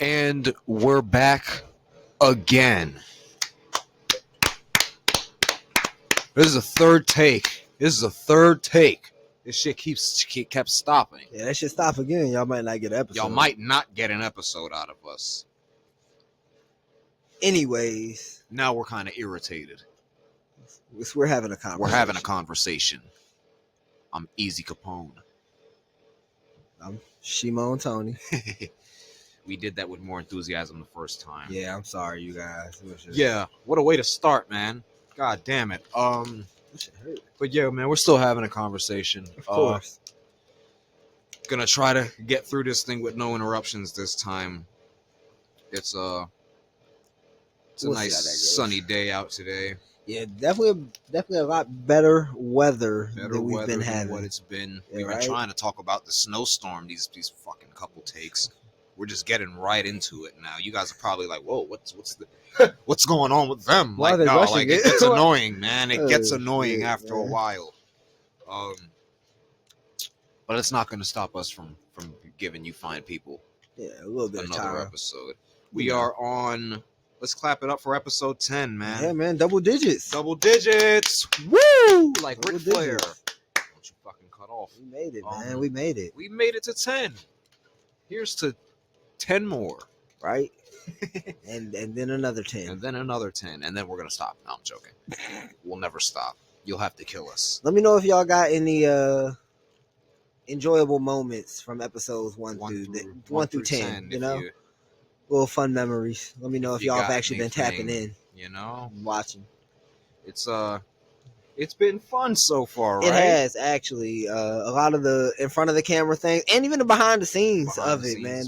And we're back again. This is a third take. This shit kept stopping. Yeah, that should stop again. Y'all might not get an episode. Y'all might not get an episode out of us. Anyways. Now we're kind of irritated. We're having a conversation. I'm Easy Capone. I'm Shimon Tony. We did that with more enthusiasm the first time. Yeah, I'm sorry, you guys. Yeah, what a way to start, man. God damn it. But yeah, man, we're still having a conversation. Of course. Gonna try to get through this thing with no interruptions this time. It's a nice sunny day out today. Yeah, definitely a lot better weather than we've been having. What it's been. Yeah, We've been trying to talk about the snowstorm these fucking couple takes. We're just getting right into it now. You guys are probably like, "Whoa, what's going on with them?" Why like, are they no, rushing like it? it gets annoying, man. It gets Oh, annoying shit, after man. a while. But it's not going to stop us from giving you fine people Yeah, a little bit of another time. episode. We are on. Let's clap it up for episode 10, man. Yeah, man, double digits. Double digits. Woo! Like Double Ric Flair. digits. Don't you fucking cut off. We made it, man. We made it. We made it to 10. Here's to 10 more. Right? and then another 10. And then another 10. And then we're going to stop. No, I'm joking. We'll never stop. You'll have to kill us. Let me know if y'all got any enjoyable moments from episodes 1 through 10. You know? Little fun memories. Let me know if y'all have actually been tapping in. You know? Watching. It's been fun so far, right? It has, actually. A lot of the in front of the camera things and even the behind the scenes of it, man.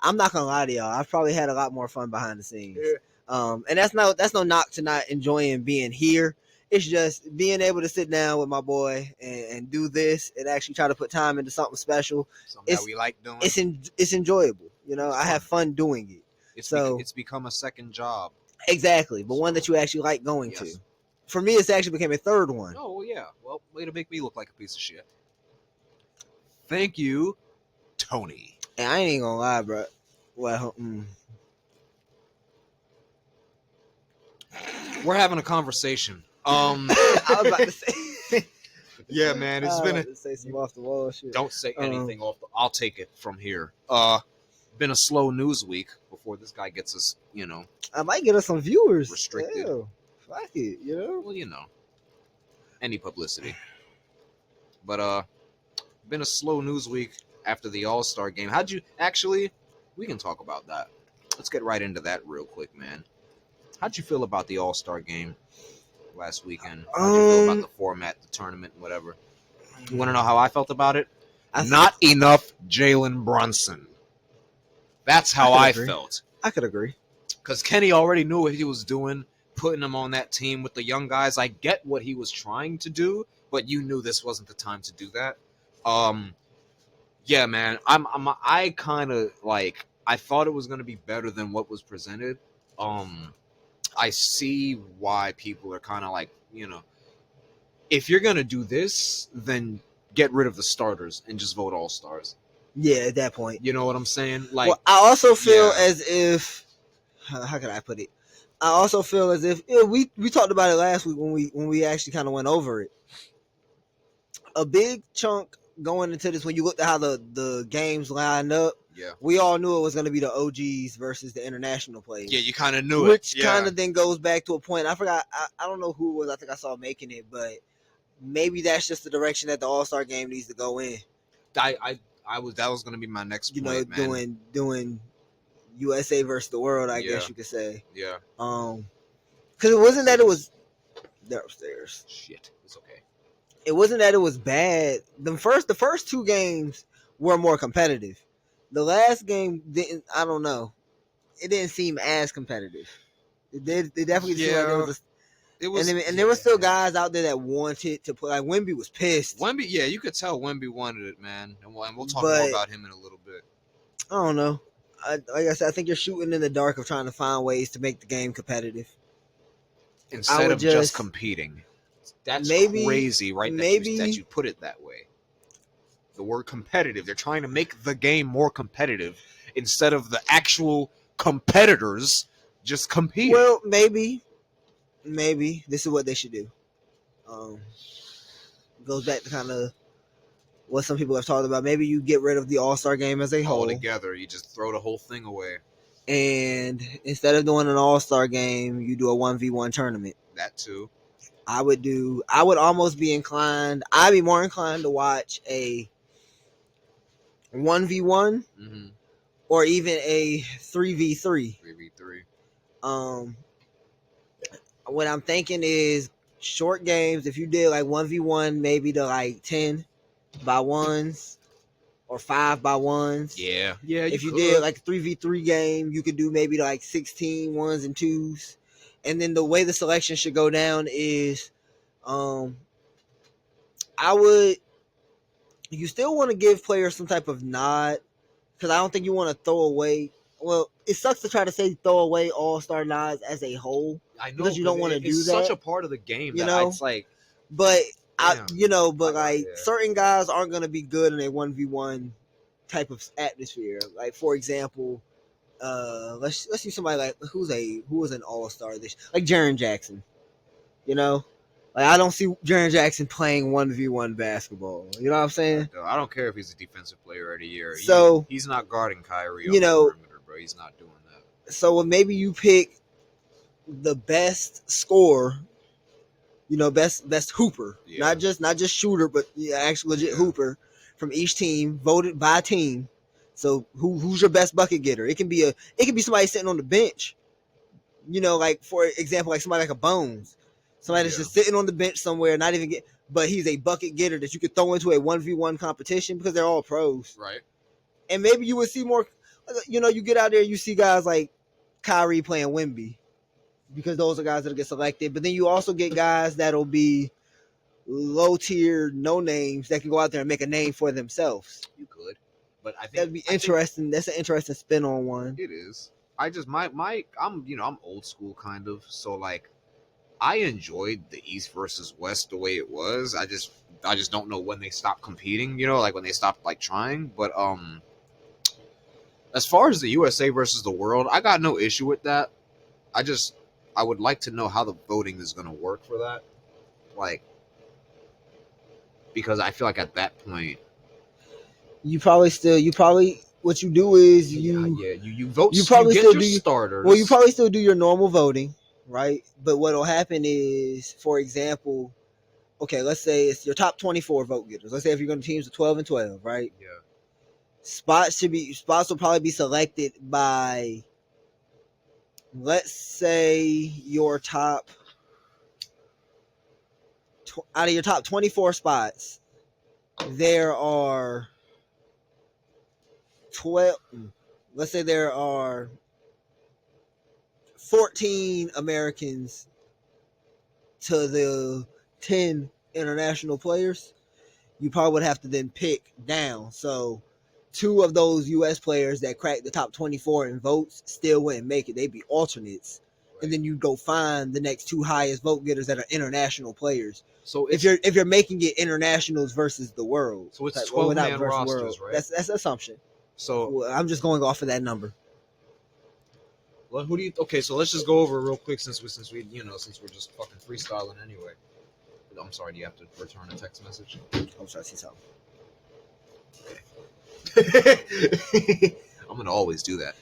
I'm not gonna lie to y'all. I've probably had a lot more fun behind the scenes. Yeah. And that's no knock to not enjoying being here. It's just being able to sit down with my boy and do this and actually try to put time into something special. Something that we like doing. It's enjoyable. You know, I have fun doing it. It's become a second job. Exactly, but one that you actually like going to. For me, it's actually became a third one. Oh, well, yeah. Well, way to make me look like a piece of shit. Thank you, Tony. And I ain't gonna lie, bro. Well, we're having a conversation. I was about to say. Yeah, man. It's been a say some off the wall shit. Don't say anything off. I'll take it from here. Been a slow news week before this guy gets us. You know, I might get us some viewers. Restricted. Hell, fuck it, you know. Well, you know, any publicity. But been a slow news week after the All-Star game. How'd you actually? We can talk about that. Let's get right into that real quick, man. How'd you feel about the All-Star game last weekend? How'd you feel about the format, the tournament, whatever? You want to know how I felt about it? Not enough Jalen Brunson. That's how I felt. I could agree. Because Kenny already knew what he was doing, putting him on that team with the young guys. I get what he was trying to do, but you knew this wasn't the time to do that. Yeah, man. I kind of like. I thought it was going to be better than what was presented. I see why people are kind of like, you know, if you're going to do this, then get rid of the starters and just vote all-stars. Yeah, at that point. You know what I'm saying? Like, well, I also feel as if, how can I put it? I also feel as if we talked about it last week when we actually kind of went over it. A big chunk going into this, when you looked at how the games lined up, we all knew it was going to be the OGs versus the international players. Yeah, you kind of knew Which kind of then goes back to a point. I forgot. I don't know who it was. I think I saw making it, but maybe that's just the direction that the All-Star game needs to go in. That was going to be my next point, man. doing USA versus the world, I guess you could say. Yeah. Because it wasn't that it was. They're upstairs. Shit, it's okay. It wasn't that it was bad. The first two games were more competitive. The last game didn't. I don't know. It didn't seem as competitive. It definitely seemed like it was. And there were still guys out there that wanted to play. Like Wemby was pissed. Wemby, yeah, you could tell Wemby wanted it, man. And we'll talk more about him in a little bit. I don't know. Like I said, I think you're shooting in the dark of trying to find ways to make the game competitive instead of just competing. That's crazy, right? That you put it that way. the word competitive. They're trying to make the game more competitive instead of the actual competitors just competing. Well, maybe this is what they should do. Goes back to kind of what some people have talked about. Maybe you get rid of the All-Star game as a whole. Altogether, you just throw the whole thing away. And instead of doing an All-Star game, you do a 1v1 tournament. That too. I would almost be inclined. I'd be more inclined to watch a 1v1 or even a 3v3. 3v3. What I'm thinking is short games. If you did like 1v1, maybe to like 10 by ones or 5 by ones. Yeah. If you did like a 3v3 game, you could do maybe to like 16 ones and twos. And then the way the selection should go down is, you still want to give players some type of nod, because I don't think you want to throw away. Well, it sucks to try to say throw away All-Star nods as a whole. I know, because you don't want to do it's that. Such a part of the game, you know. It's like, but damn. Certain guys aren't going to be good in a 1v1 type of atmosphere. Like, for example, let's use somebody like who was an All-Star this, like Jaren Jackson. Like, I don't see Jaren Jackson playing 1v1 basketball. You know what I'm saying? I don't care if he's a defensive player of the year. So he's not guarding Kyrie on the perimeter, bro. He's not doing that. So maybe you pick the best scorer, best hooper, not just shooter, but actual legit hooper from each team, voted by team. So who's your best bucket getter? It can be somebody sitting on the bench. Like, for example, like somebody like a Bones. Somebody that's just sitting on the bench somewhere, not even but he's a bucket getter that you could throw into a 1v1 competition because they're all pros. Right. And maybe you would see more, you get out there, you see guys like Kyrie playing Wemby, because those are guys that'll get selected. But then you also get guys that'll be low tier, no names that can go out there and make a name for themselves. You could. But I think that'd be interesting. That's an interesting spin on one. It is. I just I'm old school kind of, so like I enjoyed the East versus West the way it was. I just don't know when they stopped competing, like when they stopped like trying. But as far as the USA versus the world, I got no issue with that. I would like to know how the voting is going to work for that. Like, because I feel like at that point you probably what you do is you vote. You probably get still your do starters. Well, you probably still do your normal voting, right? But what'll happen is, for example, okay, let's say it's your top 24 vote getters. Let's say if you're going to teams of 12 and 12, right? Yeah. Spots will probably be selected by, let's say, your top out of your top 24 spots, there are 12. Let's say there are 14 Americans to the 10 international players. You probably would have to then pick down. So 2 of those U.S. players that cracked the top 24 in votes still wouldn't make it. They'd be alternates. Right. And then you go find the next 2 highest vote getters that are international players. So if you're making it internationals versus the world, so it's 12-man rosters, right? That's an assumption. So I'm just going off of that number. Well, okay, so let's just go over it real quick since we're just fucking freestyling anyway. I'm sorry, do you have to return a text message? I'm trying to see something. Okay. I'm gonna always do that.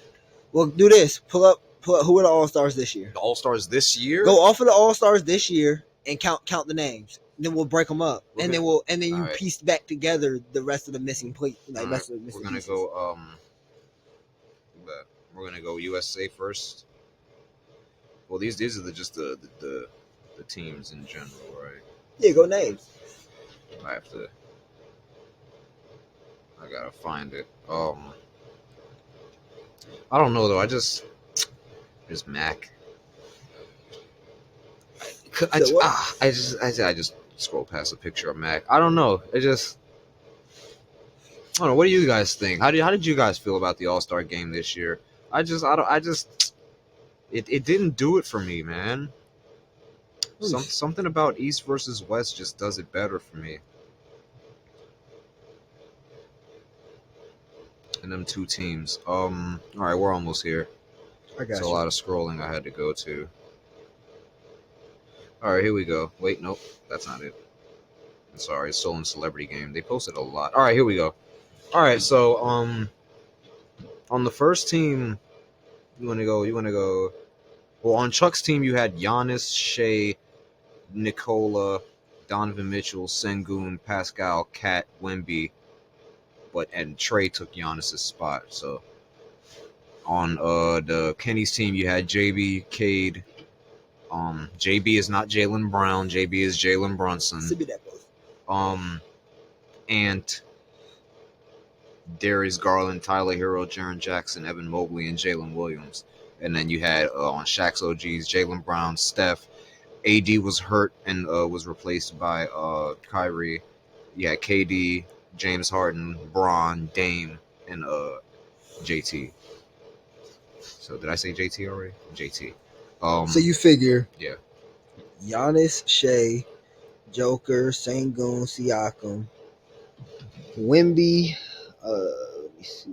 Well, do this. Pull up who are the All-Stars this year? The All-Stars this year? Go off of the All-Stars this year and count the names. And then we'll break them up. And then you piece back together the rest of the missing plate. We're gonna go we're gonna go USA first. Well, these are just the teams in general, right? Yeah, go names. I gotta find it. I don't know though. Just Mac. I just scroll past a picture of Mac. I don't know. I don't know. What do you guys think? How did you guys feel about the All-Star game this year? It didn't do it for me, man. Something about East versus West just does it better for me. and them two teams. All right, we're almost here. I got It's a you. lot of scrolling I had to go to. All right, here we go. Wait, nope, that's not it. I'm sorry, Stolen Celebrity Game. They posted a lot. All right, here we go. All right, so on the first team, you want to go. Well, on Chuck's team, you had Giannis, Shea, Nikola, Donovan Mitchell, Sengun, Pascal, Kat, Wemby, and Trey took Giannis's spot. So on the Kenny's team, you had JB, Cade. JB is not Jaylen Brown. JB is Jalen Brunson. Ant, Darius Garland, Tyler Hero, Jaren Jackson, Evan Mobley, and Jalen Williams. And then you had on Shaq's OGs, Jaylen Brown, Steph. AD was hurt and was replaced by Kyrie. You had KD, James Harden, Bron, Dame, and JT. So did I say JT already? JT. So you figure, yeah, Giannis, Shea, Joker, Sengun, Siakam, Wemby. Let me see.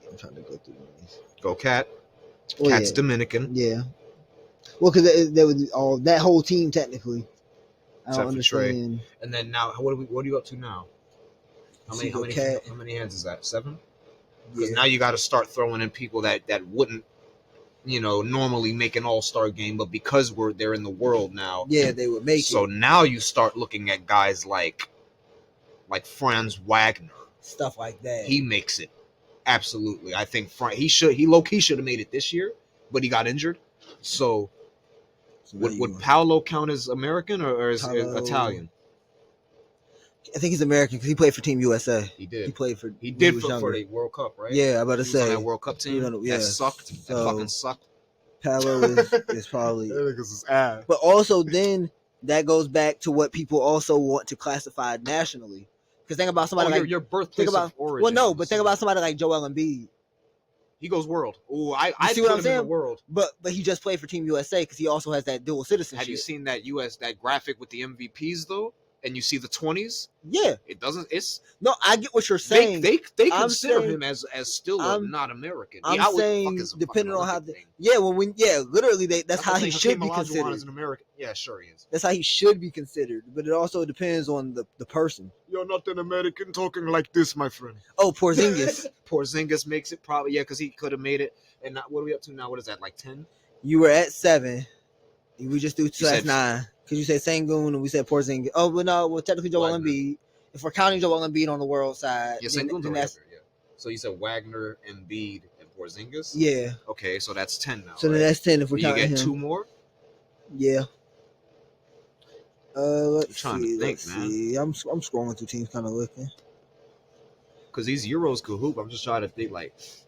I'm trying to go through these. go Cat. Oh, Cat's yeah. Dominican. Yeah. Well, because there was all that whole team technically. I Except don't for understand. Trey. And then now, what are you up to now? How many hands is that? 7? Because now you got to start throwing in people that wouldn't, normally make an all-star game, but because they're in the world now, they would make it. So now you start looking at guys like Franz Wagner, stuff like that. He makes it absolutely. I think he low-key should have made it this year, but he got injured. So would Paolo count as American or is Italian? I think he's American because he played for Team USA. He did. He did for the World Cup, right? Yeah, I'm about to say on that World Cup team. That sucked. That fucking sucked. Paolo is probably because his ass. But also then that goes back to what people also want to classify nationally. Because think about somebody like your birthplace of origin. Well, no, but think about somebody like Joel Embiid. He goes world. Oh, I see what I'm saying? In the world. But he just played for Team USA because he also has that dual citizenship. Have you seen that that graphic with the MVPs though? And you see the 20s? Yeah. It doesn't. It's no. I get what you're saying. They consider him as still not American. I'm saying depending on how literally that's how he should be considered as an American. Yeah, sure he is. That's how he should be considered. But it also depends on the person. You're not an American talking like this, my friend. Oh, Porzingis. Porzingis makes it probably because he could have made it. And not, what are we up to now? What is that, like 10? You were at 7. We just do 2. That's 9. Because you said Sengun and we said Porzingis. Oh, but no, well, technically Joel Embiid. If we're counting Joel Embiid on the world side, then that's... Yeah. So you said Wagner, Embiid, and Porzingis? Yeah. Okay, so that's 10 now, So then that's 10 if we're counting him. You get 2 more? Yeah. Let's I'm trying to think, man. see. I'm scrolling through teams kind of looking. Because these Euros could hoop. I'm just trying to think,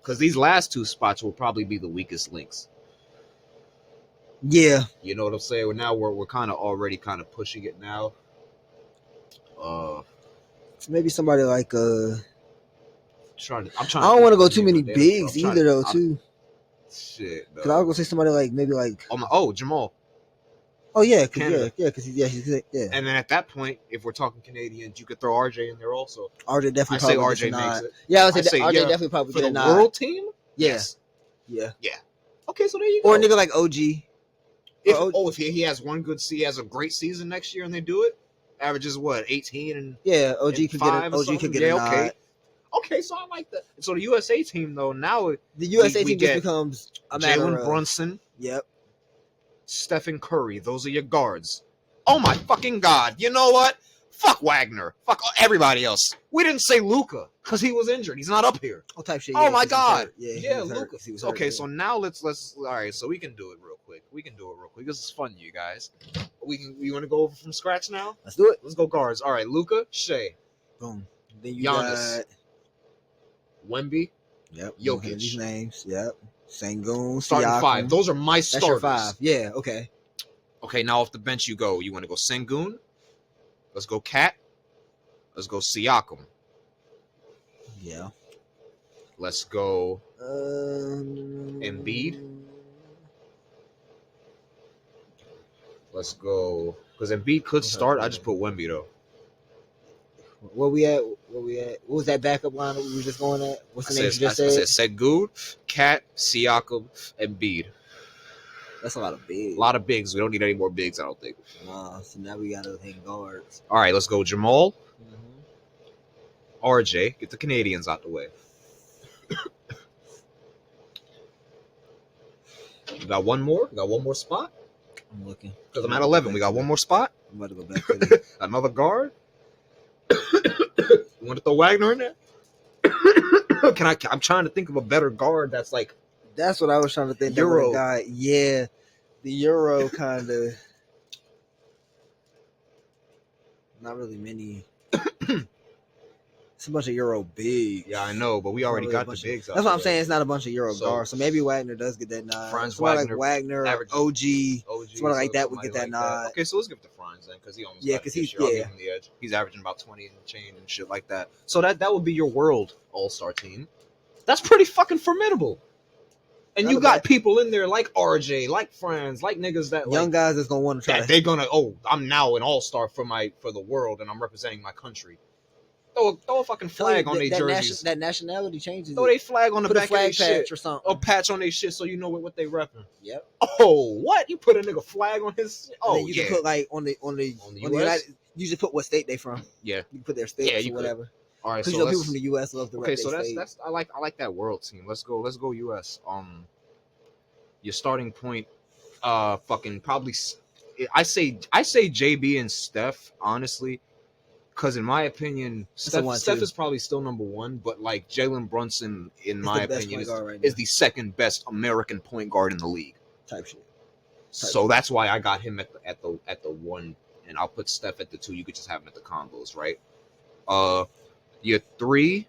because these last 2 spots will probably be the weakest links. Yeah, you know what I'm saying. Now we're kind of already kind of pushing it now. Maybe somebody like I'm trying. I don't want to go too many bigs either, though. Too. Shit. Because I was gonna say somebody like maybe like Jamal. Oh yeah, because he's And then at that point, if we're talking Canadians, you could throw RJ in there also. RJ definitely. I say RJ makes it. Yeah, I would say RJ definitely probably for the world team. Yes. Yeah. Okay, so there you go. Or a nigga like OG. If he has one good he has a great season next year and they do it, averages what 18 and OG could get a nod. Okay, so I like that. So the USA team though now the USA team just becomes a matter Jalen Brunson. Yep. Stephen Curry. Those are your guards. Oh my fucking god! You know what? Fuck Wagner. Fuck everybody else. We didn't say Luka because he was injured. He's not up here. All type shit. Oh my god. Yeah, Luka. Okay, so now let's all right. So we can do it real quick. This is fun, you guys. We want to go over from scratch now. Let's do it. Let's go guards. All right, Luka, Shea, boom. Then you Giannis, Wemby. Yep. Jokic. These names. Yep. Sengun. Starting Siakam. 5. Those are my starters. That's your 5. Yeah. Okay. Okay. Now off the bench you go. You want to go Sengun? Let's go Cat. Let's go Siakam. Yeah. Let's go Embiid. Let's go because Embiid could start. I just put Wemby though. Where we at? What was that backup line we were just going at? What's the name you just I said? said Sengun, Cat, Siakam, and Bede. That's a lot of bigs. A lot of bigs. We don't need any more bigs, I don't think. Nah, so now we got to hang guards. All right, let's go Jamal. RJ, get the Canadians out the way. We got one more. We got one more spot. I'm looking. Because I'm at 11. We got one more spot. I'm about to go back to this. Another guard. You want to throw Wagner in there? I'm trying to think of a better guard that's like. That's what I was trying to think. Euro guy. Yeah, the Euro kind of. Not really many. It's a bunch of Euro bigs. Yeah, I know, but we already got the bigs. That's what I'm saying. It's not a bunch of Euro guards. So maybe Wagner does get that nod. Franz Wagner, like Wagner, OG, someone like that would get that nod. Okay, so let's give it to Franz then, because he almost because he's I'll give him the edge. He's averaging about 20 and change and shit like that. So that would be your world all-star team. That's pretty fucking formidable. And not you got people in there like RJ, like Franz, like niggas that young guys that's gonna want to try. They're gonna. Oh, I'm now an all-star for the world, and I'm representing my country. Throw a fucking flag on their jerseys. That nationality changes. Throw their flag on the back of their shit or something. Or patch on their shit so you know what they repping. Yep. Oh, what? You put a nigga flag on his? Oh, you can put like on the US? You just put what state they from. Yeah. You can put their state or whatever. All right. Because So people from the US love the. Okay, so that's I like that world team. Let's go US. Your starting point, fucking probably. I say JB and Steph honestly. Because in my opinion, Steph is probably still number one, but like Jalen Brunson, in my opinion, is the second best American point guard in the league. Type shit. So that's why I got him at the one, and I'll put Steph at the two. You could just have him at the combos, right? Your three,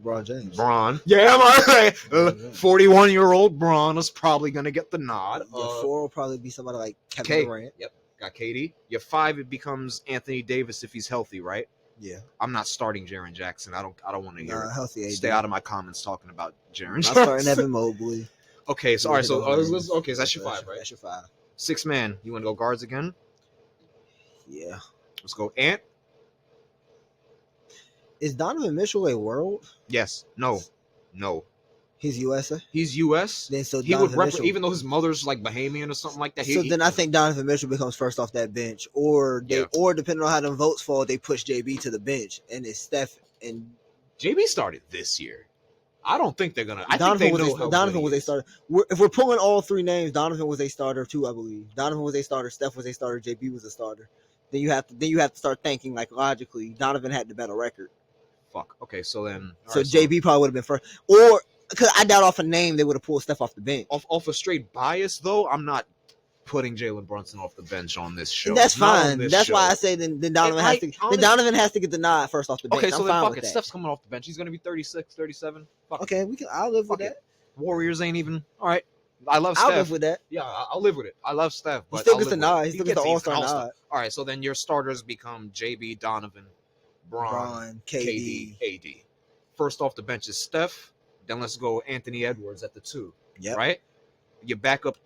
LeBron James. Yeah, am I right? 41-year-old Bron is probably gonna get the nod. Your four will probably be somebody like Kevin Durant. Yep. Got KD. Your five, it becomes Anthony Davis if he's healthy, right? Yeah. I'm not starting Jaren Jackson. I don't want to hear it. Healthy AD. Stay out of my comments talking about Jaren Jackson. I'm starting Evan Mobley. Okay, so all right, so okay, so that's your five, right? That's your five. 6 man. You want to go guards again? Yeah. Let's go Ant. Is Donovan Mitchell a world? Yes. No. He's US. He's US. Then so he would represent, even though his mother's like Bahamian or something like that. Then I think Donovan Mitchell becomes first off that bench, or depending on how the votes fall, they push JB to the bench, and it's Steph and JB started this year. I don't think they're gonna. Donovan was a starter. If we're pulling all three names, Donovan was a starter too, I believe. Donovan was a starter. Steph was a starter. JB was a starter. Then you have to start thinking like logically. Donovan had the better record. Fuck. Okay, so then. JB probably would have been first, or. Because I doubt off a name they would have pulled Steph off the bench. Off a straight bias, though, I'm not putting Jalen Brunson off the bench on this show. And that's fine. That's why I say then Donovan has to. Then Donovan has to get the nod first off the bench. Okay, so then fuck it. Steph's coming off the bench. He's going to be 36, 37. Fuck okay, I'll live with that. Warriors ain't even. All right. I love Steph. I'll live with that. Yeah, I'll live with it. I love Steph. But he still gets the nod. He still gets the all-star nod. All right, so then your starters become JB, Donovan, Bron, KD, AD. First off the bench is Steph. Then let's go Anthony Edwards at the 2. Yeah. Right? Your backup.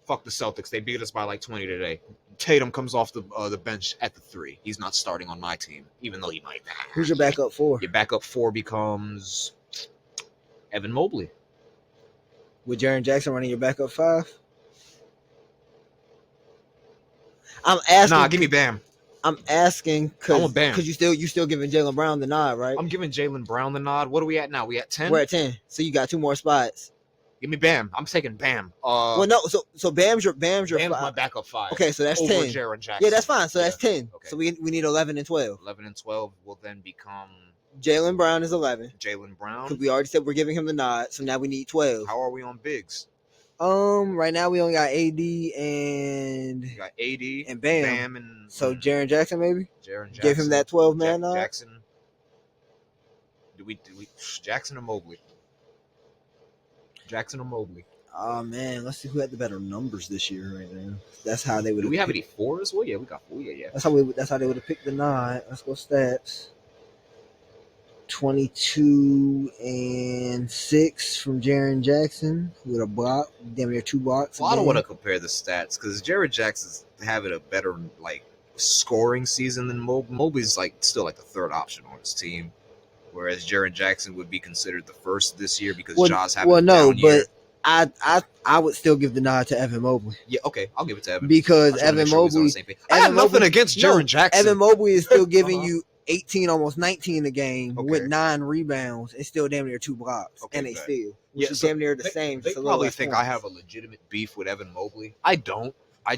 Fuck the Celtics. They beat us by like 20 today. Tatum comes off the bench at the 3. He's not starting on my team, even though he might. Who's your backup 4? Your backup 4 becomes Evan Mobley. With Jaren Jackson running your backup 5? I'm asking. Nah, give me Bam. I'm asking because you still giving Jaylen Brown the nod, right? I'm giving Jaylen Brown the nod. What are we at now? We at 10? We're at 10. So you got 2 more spots. Give me Bam. I'm taking Bam. Well, no. So Bam's my backup 5. Okay, so that's over 10. Jaren Jackson. Yeah, that's fine. So that's 10. Okay. So we need 11 and 12. 11 and 12 will then become. Jaylen Brown is 11. Jaylen Brown. Because we already said we're giving him the nod. So now we need 12. How are we on bigs? Right now we only got AD and. We got AD and Bam. And so Jaren Jackson maybe. Jaren Jackson. Give him that 12-man nod. Jackson. Do we Jackson or Mobley? Jackson or Mobley? Oh man, let's see who had the better numbers this year right now. That's how they would. Do we have any 4s? Well, yeah, we got 4. Yeah. That's how they would have picked the nod. Let's go stats. 22-6 from Jaren Jackson with a block, damn near 2 blocks. Well, I don't want to compare the stats because Jared Jackson's having a better like scoring season than Mobley. Mobley's like still like the third option on his team, whereas Jaren Jackson would be considered the first this year because Ja's having a down year. I would still give the nod to Evan Mobley. Yeah, okay, I'll give it to Evan because Evan Mobley. I have nothing against Jaren Jackson. Evan Mobley is still giving you 18, almost 19 a game with 9 rebounds and still damn near 2 blocks and a steal. Which is damn near the same. They probably think I have a legitimate beef with Evan Mobley. I don't. I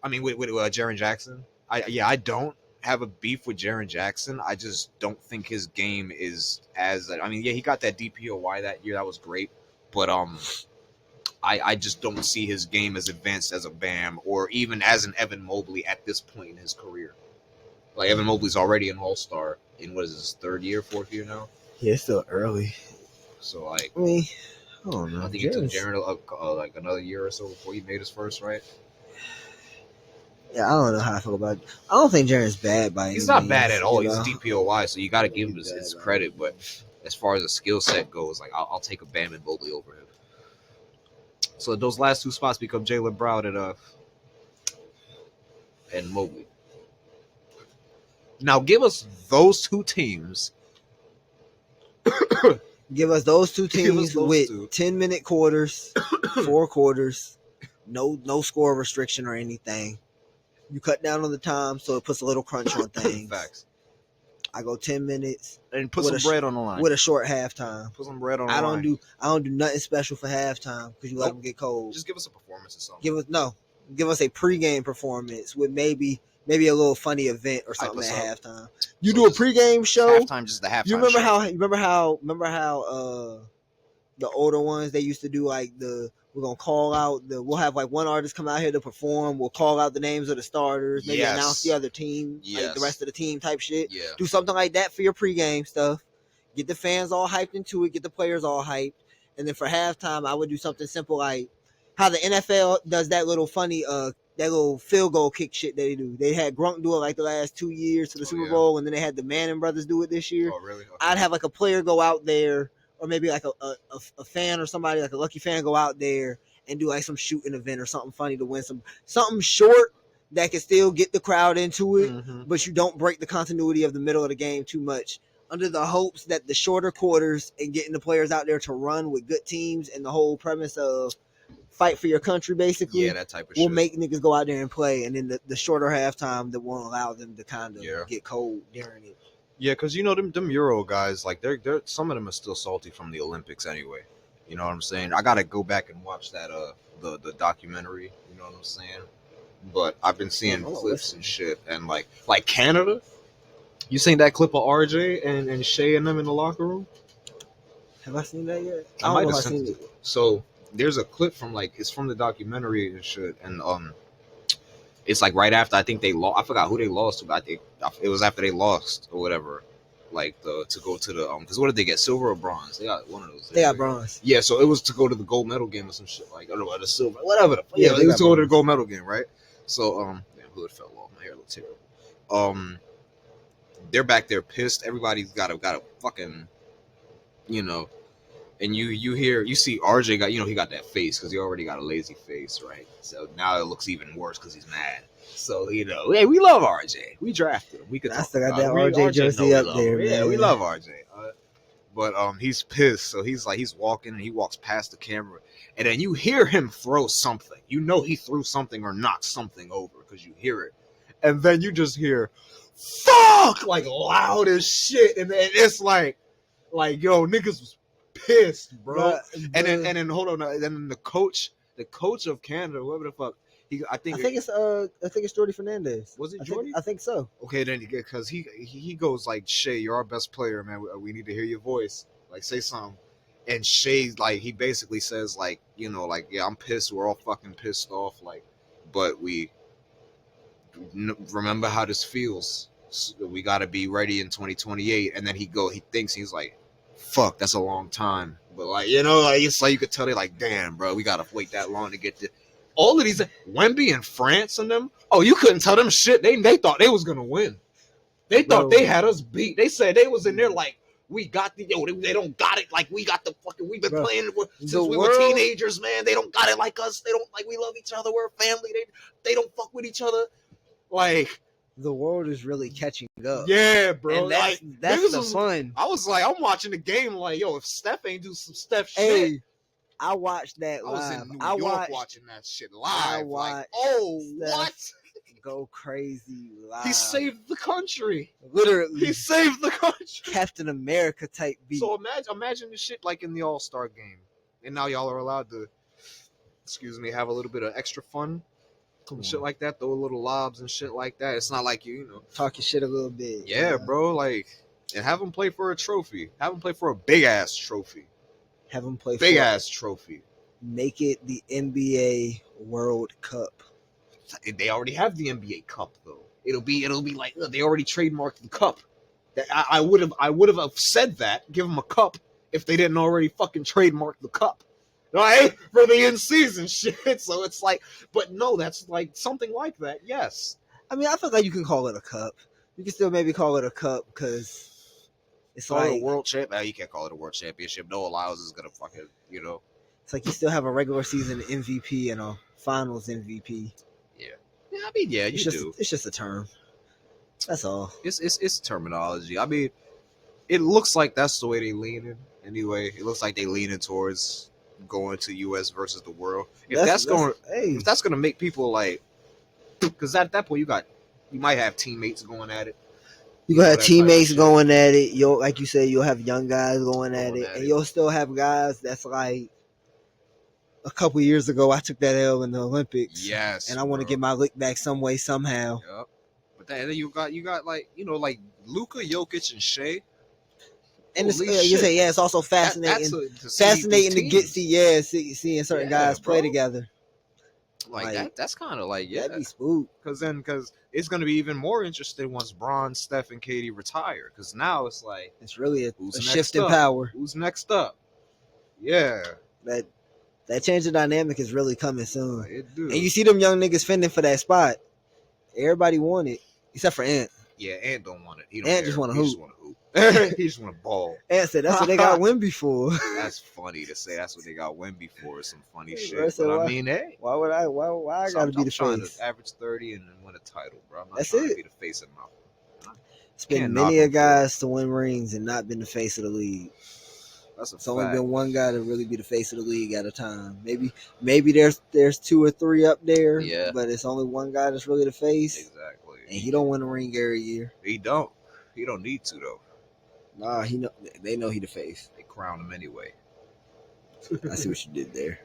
mean, with Jaren Jackson. I don't have a beef with Jaren Jackson. I just don't think his game is as. I mean, yeah, he got that DPOY that year. That was great. But I just don't see his game as advanced as a Bam or even as an Evan Mobley at this point in his career. Like Evan Mobley's already an All-Star in what is his 3rd year, 4th year now? Yeah, it's still early. So like, I mean, I don't know. I think it took Jaren like another year or so before he made his first, right? Yeah, I don't know how I feel about it. I don't think Jaren's bad by any means. He's not bad at all. He's DPOY, so you got to give him his credit. But as far as the skill set goes, like I'll take a Bam and Mobley over him. So those last 2 spots become Jaylen Brown and Mobley. Now give us those 2 teams. Give us those 2 teams with 10-minute quarters, 4 quarters, no score restriction or anything. You cut down on the time, so it puts a little crunch on things. Facts. I go 10 minutes and put some bread on the line with a short halftime. Put some bread on the line. I don't do nothing special for halftime because you let them get cold. Just give us a performance or something. Give us a pregame performance with maybe a little funny event or something at halftime. You do a pregame show. Halftime, just the halftime. You remember show. Remember how the older ones they used to do like we're gonna call out we'll have like one artist come out here to perform. We'll call out the names of the starters, maybe announce the other team, like the rest of the team type shit. Yeah. Do something like that for your pregame stuff. Get the fans all hyped into it. Get the players all hyped, and then for halftime, I would do something simple like how the NFL does that little funny that little field goal kick shit that they do. They had Gronk do it like the last 2 years to the Super Bowl, and then they had the Manning brothers do it this year. Oh, really? Okay. I'd have like a player go out there, or maybe like a fan or somebody, like a lucky fan, go out there and do like some shooting event or something funny to win something short that can still get the crowd into it, but you don't break the continuity of the middle of the game too much, under the hopes that the shorter quarters and getting the players out there to run with good teams and the whole premise of fight for your country, basically. Yeah, that type of will shit. make niggas go out there and play, and then the shorter halftime that won't allow them to kind of get cold during it. Yeah, because you know them Euro guys, like they're some of them are still salty from the Olympics anyway. You know what I'm saying? I gotta go back and watch that the documentary. You know what I'm saying? But I've been seeing clips and shit, and like Canada. You seen that clip of RJ and Shea and them in the locker room? Have I seen that yet? I might have seen it. So there's a clip from it's from the documentary and shit, and it's like right after I think they lost. I forgot who they lost to, but I think it was after they lost or whatever. Like to go to the because what did they get, silver or bronze? They got one of those. They got bronze. Yeah, so it was to go to the gold medal game or some shit like I don't know the silver, whatever. Yeah, it was to go to the gold medal game, right? So damn, hood fell off. My hair looks terrible. They're back there pissed. Everybody's got a fucking, you know, and you see RJ got he got that face because he already got a lazy face, right? So now it looks even worse because he's mad. So hey, we love RJ. We drafted him. We could. I still got that RJ jersey up there, man. Yeah, we love RJ. But he's pissed. So he's walking and he walks past the camera, and then you hear him throw something. You know he threw something or knocked something over because you hear it, and then you just hear "fuck" like loud as shit, and then it's like yo, niggas was pissed, bro. And then hold on, then the coach of Canada, whoever the fuck. I think it's Jordy Fernandez. Was it Jordy? I think so. Okay, then because he goes like, Shea, you're our best player, man. We need to hear your voice. Like, say something. And Shea, like, he basically says, like, yeah, I'm pissed. We're all fucking pissed off. Like, but we remember how this feels. So we got to be ready in 2028. And then he's like, fuck, that's a long time. But like, it's like you could tell they're like, damn, bro, we got to wait that long to get to. All of these, Wemby and France and them, you couldn't tell them shit. They thought they was going to win. They thought they had us beat. They said they was in there like, We got they don't got it like we got the fucking. We've been playing since we world, were teenagers, man. They don't got it like us. They don't like we love each other. We're a family. They don't fuck with each other. Like the world is really catching up. Yeah, bro. And that's the fun. I was like, I'm watching the game like, yo, if Steph ain't do some Steph shit. Hey, I watched that live. I was in New York watching that shit live. Like, oh, Steph what? Go crazy live. He saved the country. Literally. He saved the country. Captain America type beat. So imagine the shit like in the All-Star game. And now y'all are allowed to, have a little bit of extra fun. And shit like that, throw little lobs and shit like that. It's not like you talk your shit a little bit. Yeah, bro. Like, and have them play for a trophy. Have them play for a big ass trophy. Have them play big ass trophy. Make it the NBA World Cup. They already have the NBA Cup though. It'll be like they already trademarked the cup. I would have said that, give them a cup if they didn't already fucking trademark the cup. Right? For the in-season shit. So it's like, but no, that's like something like that. Yes. I mean, I feel like you can call it a cup. You can still maybe call it a cup because it's like a world champ. You can't call it a world championship. No allows is gonna fucking, It's like you still have a regular season MVP and a finals MVP. Yeah. Yeah, I mean, yeah, you do. It's just a term. That's all. It's terminology. I mean, it looks like that's the way they leaning. Anyway, it looks like they leaning towards going to U.S. versus the world. If that's gonna make people like, because at that point you might have teammates going at it. You gonna have teammates going at it. Like you said, you'll have young guys going at it, and you'll still have guys that's like, a couple years ago I took that L in the Olympics. Yes, and I want to get my lick back some way somehow. Yep. But then you got like like Luka, Jokic, and Shea. And it's also fascinating. Fascinating to seeing certain guys play together. Like that's kind of like that'd be spook. Because it's gonna be even more interesting once Bron, Steph, and Katie retire. Because now it's like it's really a shift in power. Who's next up? Yeah, that change of dynamic is really coming soon. It do. And you see them young niggas fending for that spot. Everybody want it except for Ant. Yeah, Ant don't want it. Ant just want to hoop. He just want to ball. Ant said that's what they got Wemby for. That's funny to say. That's what they got Wemby for. Some funny shit. But I mean, hey, why I gotta be the face? To average 30 and win a title, bro. I'm not that's trying it. To be the face of my. It's been many a guys to win rings and not been the face of the league. It's only been one guy to really be the face of the league at a time. Maybe there's two or three up there, but it's only one guy that's really the face. Exactly. And he don't win a ring every year. He don't need to though. Nah, they know he the face. They crown him anyway. I see what you did there.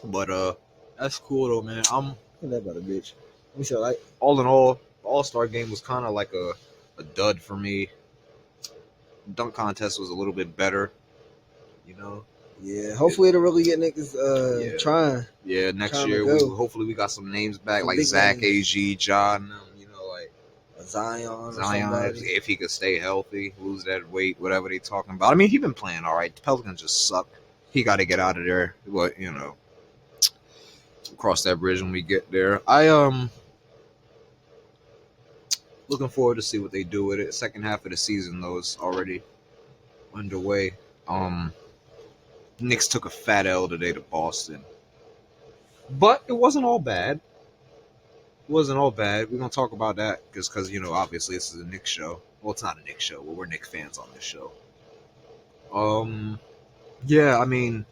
But that's cool though, man. I'm that about a bitch. We said like all in all, the All-Star game was kind of like a dud for me. Dunk contest was a little bit better, Yeah, hopefully it'll really get niggas trying. Yeah, next year hopefully we got some names back like Zach, AG, John, like Zion, if he could stay healthy, lose that weight, whatever they talking about. I mean, he been playing all right. The Pelicans just suck. He got to get out of there. But cross that bridge when we get there. Looking forward to see what they do with it. Second half of the season, though, is already underway. Knicks took a fat L today to Boston. But it wasn't all bad. We're going to talk about that because obviously this is a Knicks show. Well, it's not a Knicks show. Well, we're Knicks fans on this show. Yeah, I mean,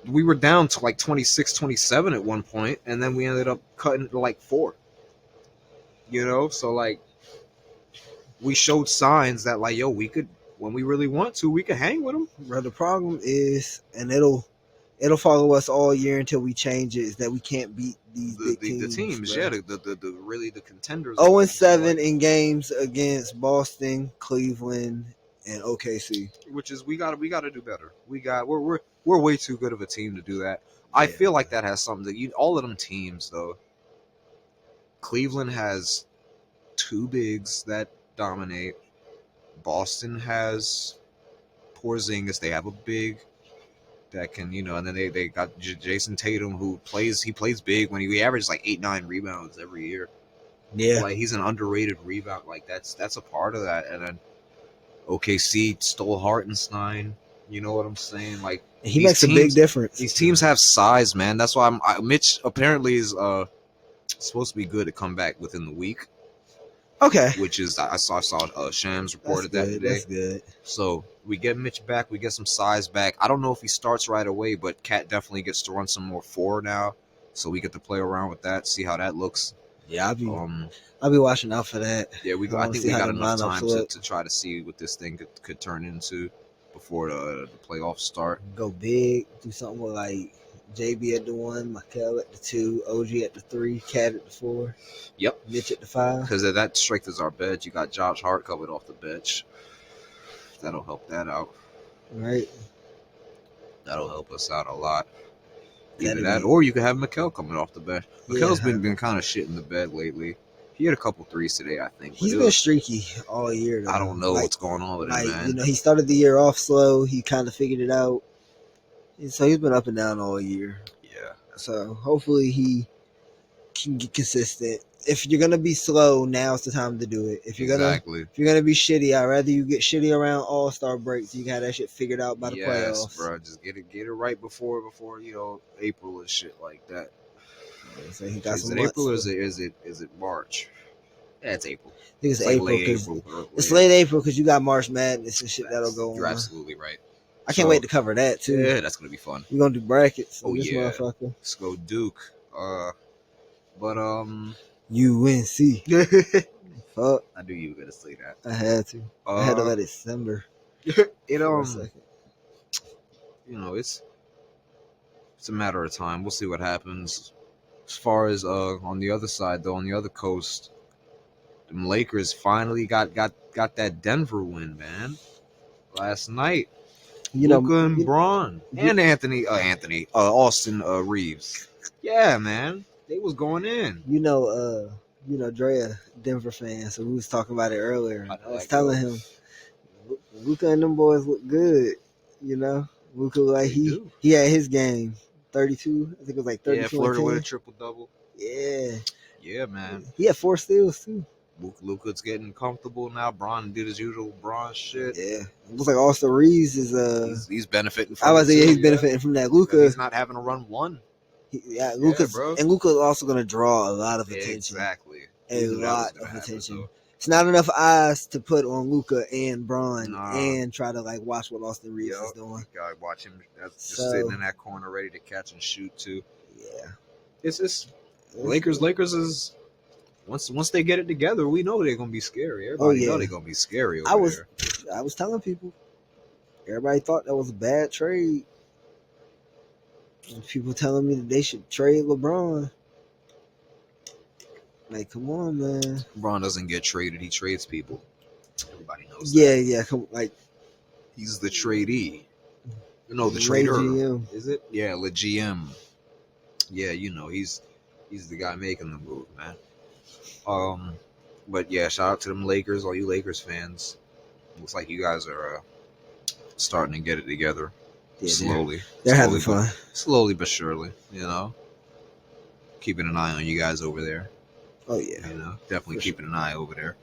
we were down to like 26-27 at one point, and then we ended up cutting it to like 4. So like we showed signs that like, yo, we could, when we really want to, we could hang with them. Bro, the problem is, and it'll follow us all year until we change it, is that we can't beat these big teams. The teams, bro. Yeah, the really the contenders. 0-7 in games against Boston, Cleveland, and OKC. Which is we gotta do better. We're way too good of a team to do that. I feel like that has something that all of them teams though. Cleveland has 2 bigs that dominate. Boston has Porzingis. They have a big that can, and then they got Jason Tatum who plays big when he averages like 8-9 rebounds every year. Yeah. Like he's an underrated rebound. Like that's a part of that. And then OKC stole Hartenstein. You know what I'm saying? Like he makes a big difference. These teams have size, man. That's why Mitch apparently is supposed to be good to come back within the week. Okay. Which is I saw Shams reported that today. That's good. So we get Mitch back, we get some size back. I don't know if he starts right away, but Cat definitely gets to run some more 4 now. So we get to play around with that, see how that looks. Yeah, I'll be watching out for that. Yeah, I think we got enough time to try to see what this thing could turn into before the playoffs start. Go big, do something with like JB at the 1, Mikel at the 2, OG at the 3, Cat at the 4. Yep. Mitch at the 5. Because that strengthens our bench. You got Josh Hart covered off the bench. That'll help that out. Right. That'll help us out a lot. Either that, or you could have Mikel coming off the bench. Mikel's been kind of shit in the bed lately. He had a couple threes today, I think. He's been streaky all year, though. I don't know what's going on with him, man. You know, he started the year off slow. He kind of figured it out. And so he's been up and down all year. Yeah. So hopefully he can get consistent. If you're gonna be slow, now's the time to do it. If you're gonna be shitty, I'd rather you get shitty around All-Star break so you can have that shit figured out by the playoffs. Bro. Just get it right before April and shit like that. So he got is it April or is it March? Yeah, it's April. I think it's April. April. It's late April because you got March Madness and shit that'll go on. You're absolutely right. I can't wait to cover that too. Yeah, that's gonna be fun. We're gonna do brackets. Oh yeah, motherfucker. Let's go Duke. But UNC. Fuck. I knew you were gonna say that. I had to. I had to let it simmer. It's a matter of time. We'll see what happens. As far as on the other side though, on the other coast, the Lakers finally got that Denver win, man. Last night. Luka and Braun and Austin Reeves. Yeah, man. They was going in. Drea, Denver fan, so we was talking about it earlier. I was telling him Luka and them boys look good, Luka like he had his game. 32, I think it was like 32. Yeah, flirted with a triple double. Yeah. Yeah, man. He had 4 steals too. Luka's getting comfortable now. Braun did his usual Braun shit. Yeah, it looks like Austin Reeves is he's benefiting from. I was saying he's benefiting from that. Luka, he's not having to run one. Luka's also going to draw a lot of attention. Exactly, a lot of attention. It's not enough eyes to put on Luka and Braun and try to watch what Austin Reeves is doing. You gotta watch him just sitting in that corner ready to catch and shoot too. Yeah, it's Lakers is. Once they get it together, we know they're gonna be scary. Everybody know they're gonna be scary. I was telling people, everybody thought that was a bad trade. And people telling me that they should trade LeBron. Like, come on, man. LeBron doesn't get traded; he trades people. Everybody knows. Yeah. He's the tradee. The trader. GM. Is it? Yeah, the GM. Yeah, he's the guy making the move, man. But yeah, shout out to them Lakers, all you Lakers fans. Looks like you guys are starting to get it together slowly. They're having fun. Slowly but surely, keeping an eye on you guys over there. Oh yeah, definitely keeping an eye over there.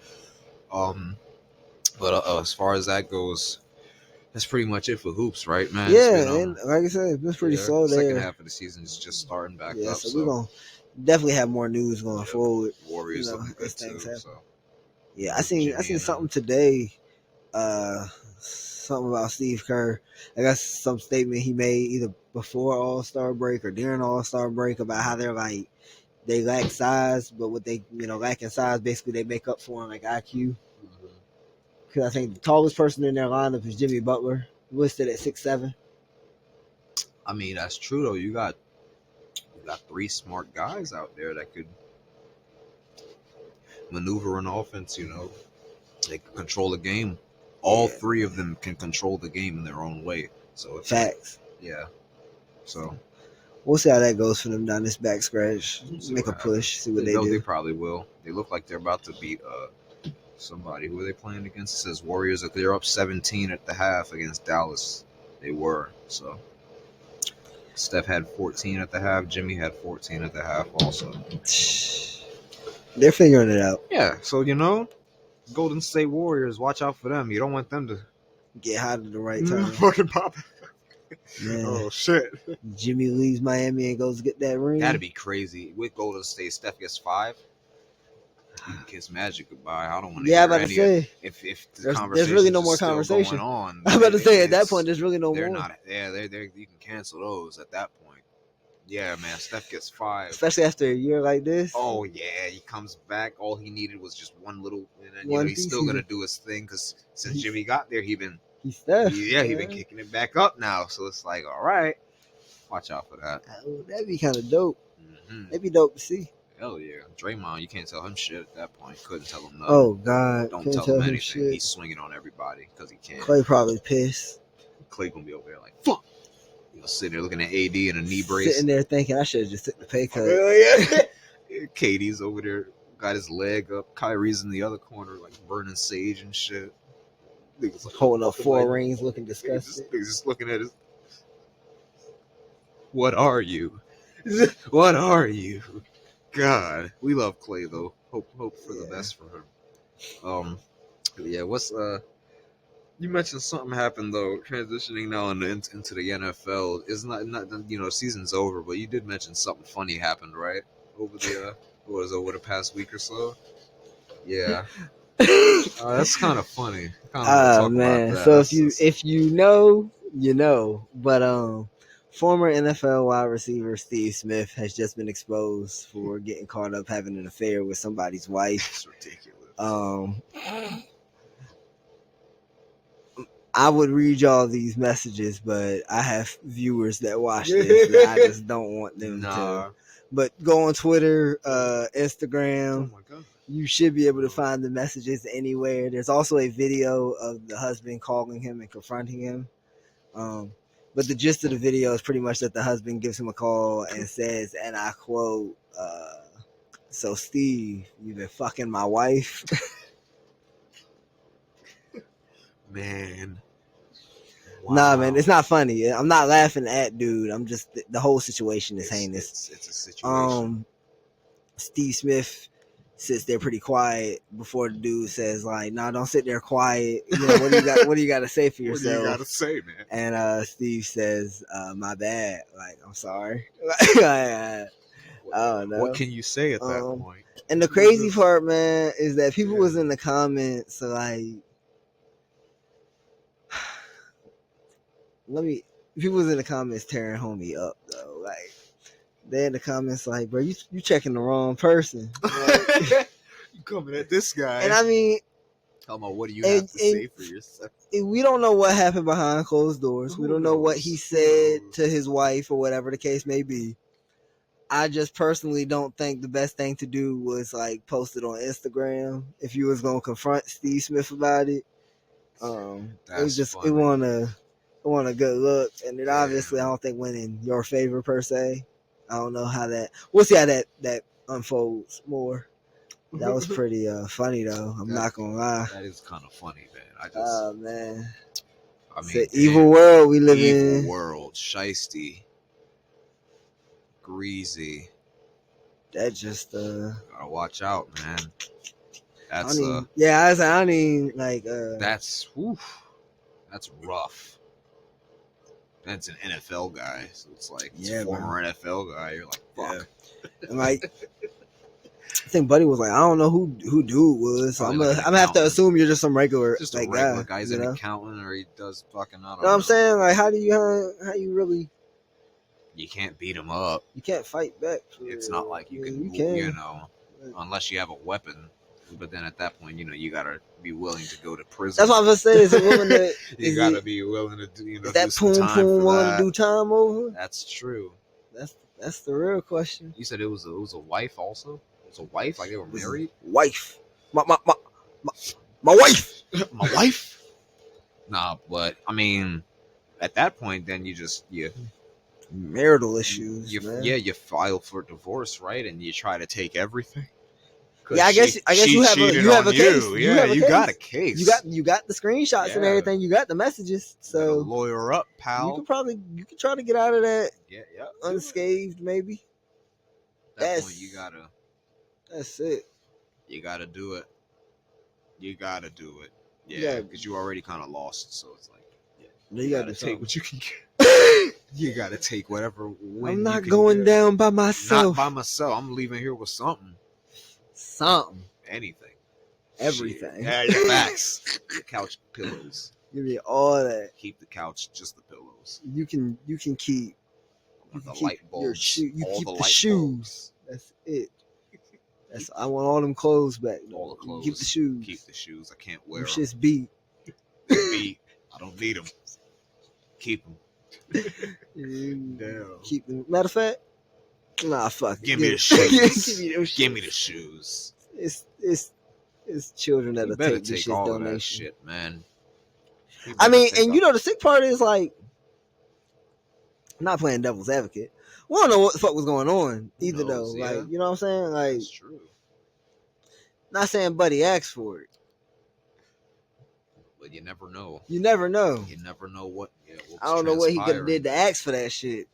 But as far as that goes, that's pretty much it for hoops, right, man? Yeah, and like I said, it's been pretty slow there. Second half of the season is just starting back up. So we're gonna definitely have more news going forward. Warriors looking good too. So. Yeah, I seen something today. Something about Steve Kerr. I guess some statement he made either before All-Star break or during All-Star break about how they lack size, but what they lack in size, basically they make up for in IQ. Because I think the tallest person in their lineup is Jimmy Butler, listed at 6'7". I mean, that's true though. You got 3 smart guys out there that could maneuver an offense. They can control the game. All 3 of them can control the game in their own way. So facts. Yeah. So we'll see how that goes for them down this back scratch. Make a push. See what they do. They probably will. They look like they're about to beat somebody. Who are they playing against? It says Warriors. They're up 17 at the half against Dallas. They were. So Steph had 14 at the half. Jimmy had 14 at the half also. They're figuring it out. Yeah. So, Golden State Warriors, watch out for them. You don't want them to get hot at the right time. Fucking pop. Man. Oh shit. Jimmy leaves Miami and goes get that ring. That'd be crazy. With Golden State, Steph gets 5. You can kiss Magic goodbye. I don't want to. Yeah, hear I'm about to say. If the there's really no more still conversation going on, I'm about to say at that point there's really no they're more. not. Yeah, they you can cancel those at that point. Yeah, man. Steph gets 5, especially after a year like this. Oh yeah, he comes back. All he needed was just one little, and then he's still gonna do his thing because since Jimmy got there, he's been Steph. He's been kicking it back up now. So it's like, all right, watch out for that. Oh, that'd be kind of dope. Mm-hmm. That'd be dope to see. Hell yeah, Draymond, you can't tell him shit at that point. Couldn't tell him nothing. Oh God, don't tell him anything. Shit. He's swinging on everybody because he can. Clay probably pissed. Clay gonna be over there like fuck. You know, sitting there looking at AD in a knee brace, sitting there thinking I should have just took the pay cut. Yeah. Katie's over there, got his leg up. Kyrie's in the other corner, like burning sage and shit. Niggas like, holding up 4 rings, looking disgusted. Niggas just looking at his. What are you? What are you? God, we love Clay though. Hope for the best for him. Yeah. What's You mentioned something happened though. Transitioning now into the NFL is not season's over, but you did mention something funny happened, right? Over the past week or so. Yeah. That's kind of funny. Man. So if you know, you know. But former NFL wide receiver Steve Smith has just been exposed for getting caught up having an affair with somebody's wife. It's ridiculous. I would read y'all these messages, but I have viewers that watch this and I just don't want them to. But go on Twitter, Instagram. Oh my God. You should be able to find the messages anywhere. There's also a video of the husband calling him and confronting him. But the gist of the video is pretty much that the husband gives him a call and says, and I quote, so Steve, you've been fucking my wife. Man. Wow. Nah, man, it's not funny. I'm not laughing at dude. I'm just the whole situation is heinous. It's a situation. Steve Smith sits there pretty quiet before the dude says like, "Nah, don't sit there quiet. You know, what do you got to say for yourself?" What do you got to say, man? And Steve says, "My bad. Like, I'm sorry." I don't know. What can you say at that point? And the crazy part, man, is that people was in the comments like. People was in the comments tearing homie up though. Like they in the comments like, bro, you checking the wrong person. Like, you coming at this guy. And I mean, come on, what do you have to say for yourself? We don't know what happened behind closed doors. We don't know what he said to his wife or whatever the case may be. I just personally don't think the best thing to do was like post it on Instagram if you was gonna confront Steve Smith about it. It was just funny. It want a good look, and it obviously I don't think went in your favor per se. I don't know how that. We'll see how that unfolds more. That was pretty funny though. I'm not gonna lie. That is kind of funny, man. Man. I mean, it's an evil world we live in. Evil world, shiesty, greasy. That just gotta watch out, man. That's I don't even like. That's rough. That's an NFL guy, so it's like former NFL guy. You're like, fuck. Yeah. And like, I think Buddy was like, I don't know who dude was. So I'm gonna have to assume you're just some regular, just like, a regular guy. He's an accountant, or he does fucking. I don't know what I'm saying? Like, how you really? You can't beat him up. You can't fight back. It's not like you can. Unless you have a weapon. But then at that point, you gotta be willing to go to prison. That's what I'm gonna say. Is a woman that you gotta be willing to do. Is that poom willing to do time over? That's true. That's the real question. You said it was a wife also. It was a wife, like they were married. Wife, my wife, my wife. Nah, but I mean, at that point, then you marital issues. You file for divorce, right? And you try to take everything. Yeah, I guess you have a case. Yeah, you got a case. You got the screenshots and everything. You got the messages. So lawyer up, pal. You could try to get out of that. Yeah. Unscathed, maybe. At that point, you gotta. That's it. You gotta do it. You gotta do it. Yeah, because you already kind of lost, so it's like, you you gotta gotta do take something. what you can get. You gotta take whatever win. I'm not you can going get. down by Not myself. by myself. I'm leaving here with something. Something. Anything. Everything. Yeah, your facts. The couch pillows. Give me all that. Keep the couch, just the pillows. You can keep. You The can light keep your bulbs. shoe. You all keep the the light shoes. bulbs. That's it. That's I want all them clothes back. Though. All the clothes. Keep the shoes. Keep the shoes. I can't wear them. them. Shits beat. They beat. I don't need them. Keep them. Damn. Keep them. Matter of fact, nah, fuck. Give me the shoes. Give me those shoes. Give me the shoes. It's children that'll take this shit all donation. of that shit, man. I mean, and you know the sick part is like, not playing devil's advocate. We don't know what the fuck was going on either, though. Yeah. Like, you know what I'm saying? Like, that's true. Not saying Buddy asked for it, but you never know. You never know. You never know what. Yeah, I don't know what he could have did to ask for that shit,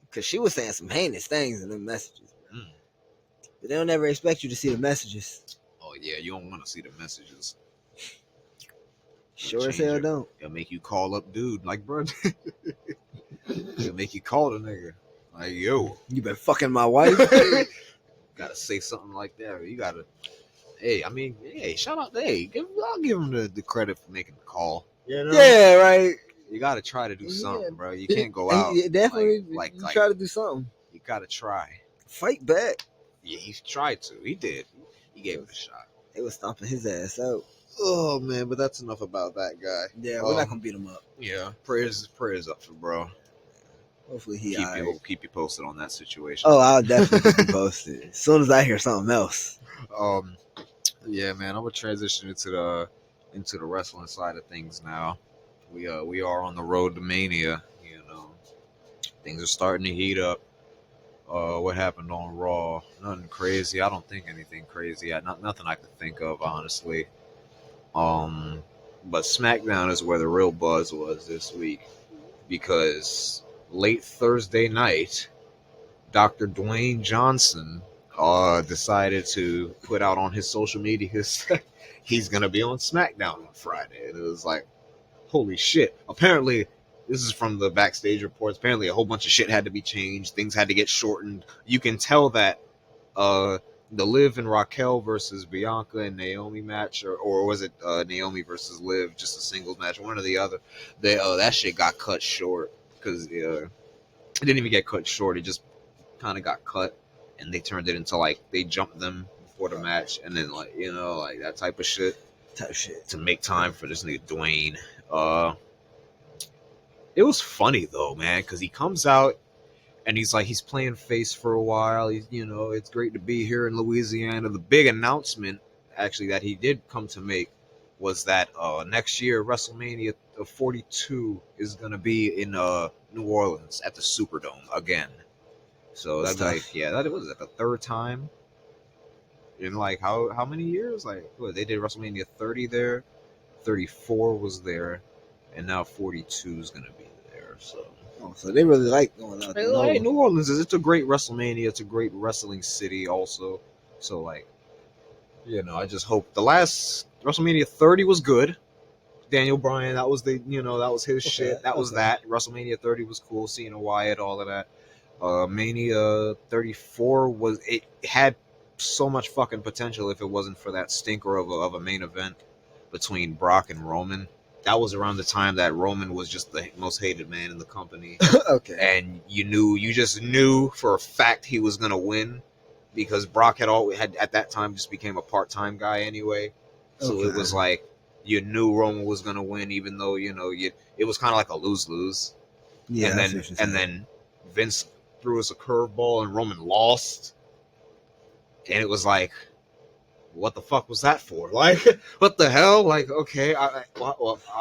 because she was saying some heinous things in the messages. But they don't ever expect you to see the messages. Oh yeah, you don't want to see the messages. Sure as hell don't. It'll make you call up dude like, bro. It'll make you call the nigga like, yo, you been fucking my wife. Gotta say something like that. You gotta. Hey, I mean, hey, shout out. Hey, I'll give him the credit for making the call. You know? Yeah, right. You gotta try to do something, bro. You can't go out. Definitely, like try to do something. You gotta try. Fight back. Yeah, he tried to. He did. He gave it a shot. They was stomping his ass out. Oh man, but that's enough about that guy. Yeah, we're not gonna beat him up. Yeah, prayers up for bro. Hopefully he keep you posted on that situation. Oh, I'll definitely keep you posted as soon as I hear something else. Yeah, man, I'm gonna transition into the wrestling side of things now. We are on the road to Mania. You know, things are starting to heat up. What happened on Raw? Nothing crazy. I don't think anything crazy. Nothing I could think of, honestly. But SmackDown is where the real buzz was this week, because late Thursday night, Dr. Dwayne Johnson decided to put out on his social media he's gonna be on SmackDown on Friday, and it was like, holy shit! Apparently, this is from the backstage reports. Apparently, a whole bunch of shit had to be changed. Things had to get shortened. You can tell that the Liv and Raquel versus Bianca and Naomi match, or was it Naomi versus Liv, just a singles match, one or the other. That shit got cut short, because it didn't even get cut short. It just kind of got cut, and they turned it into like they jumped them before the match, and then like like that type of shit to make time for this nigga Dwayne. It was funny though, man, because he comes out and he's playing face for a while. It's great to be here in Louisiana. The big announcement, actually, that he did come to make was that next year WrestleMania 42 is gonna be in New Orleans at the Superdome again. So that's that was the third time in like how many years? Like they did WrestleMania 30 there, 34 was there, and now 42 is gonna be there. So they really like going out there. Hey, New Orleans it's a great WrestleMania. It's a great wrestling city also. So like, I just hope the last WrestleMania 30 was good. Daniel Bryan, that was that was his shit. That was that. WrestleMania 30 was cool. Cena, Wyatt, all of that. Mania 34 it had so much fucking potential if it wasn't for that stinker of a main event between Brock and Roman. That was around the time that Roman was just the most hated man in the company. Okay. And you just knew for a fact he was gonna win, because Brock had at that time just became a part-time guy anyway. So it was like you knew Roman was gonna win, even though it was kind of like a lose-lose. Yeah. And then Vince threw us a curveball and Roman lost, and it was like, what the fuck was that for? Like, what the hell? Like, okay, I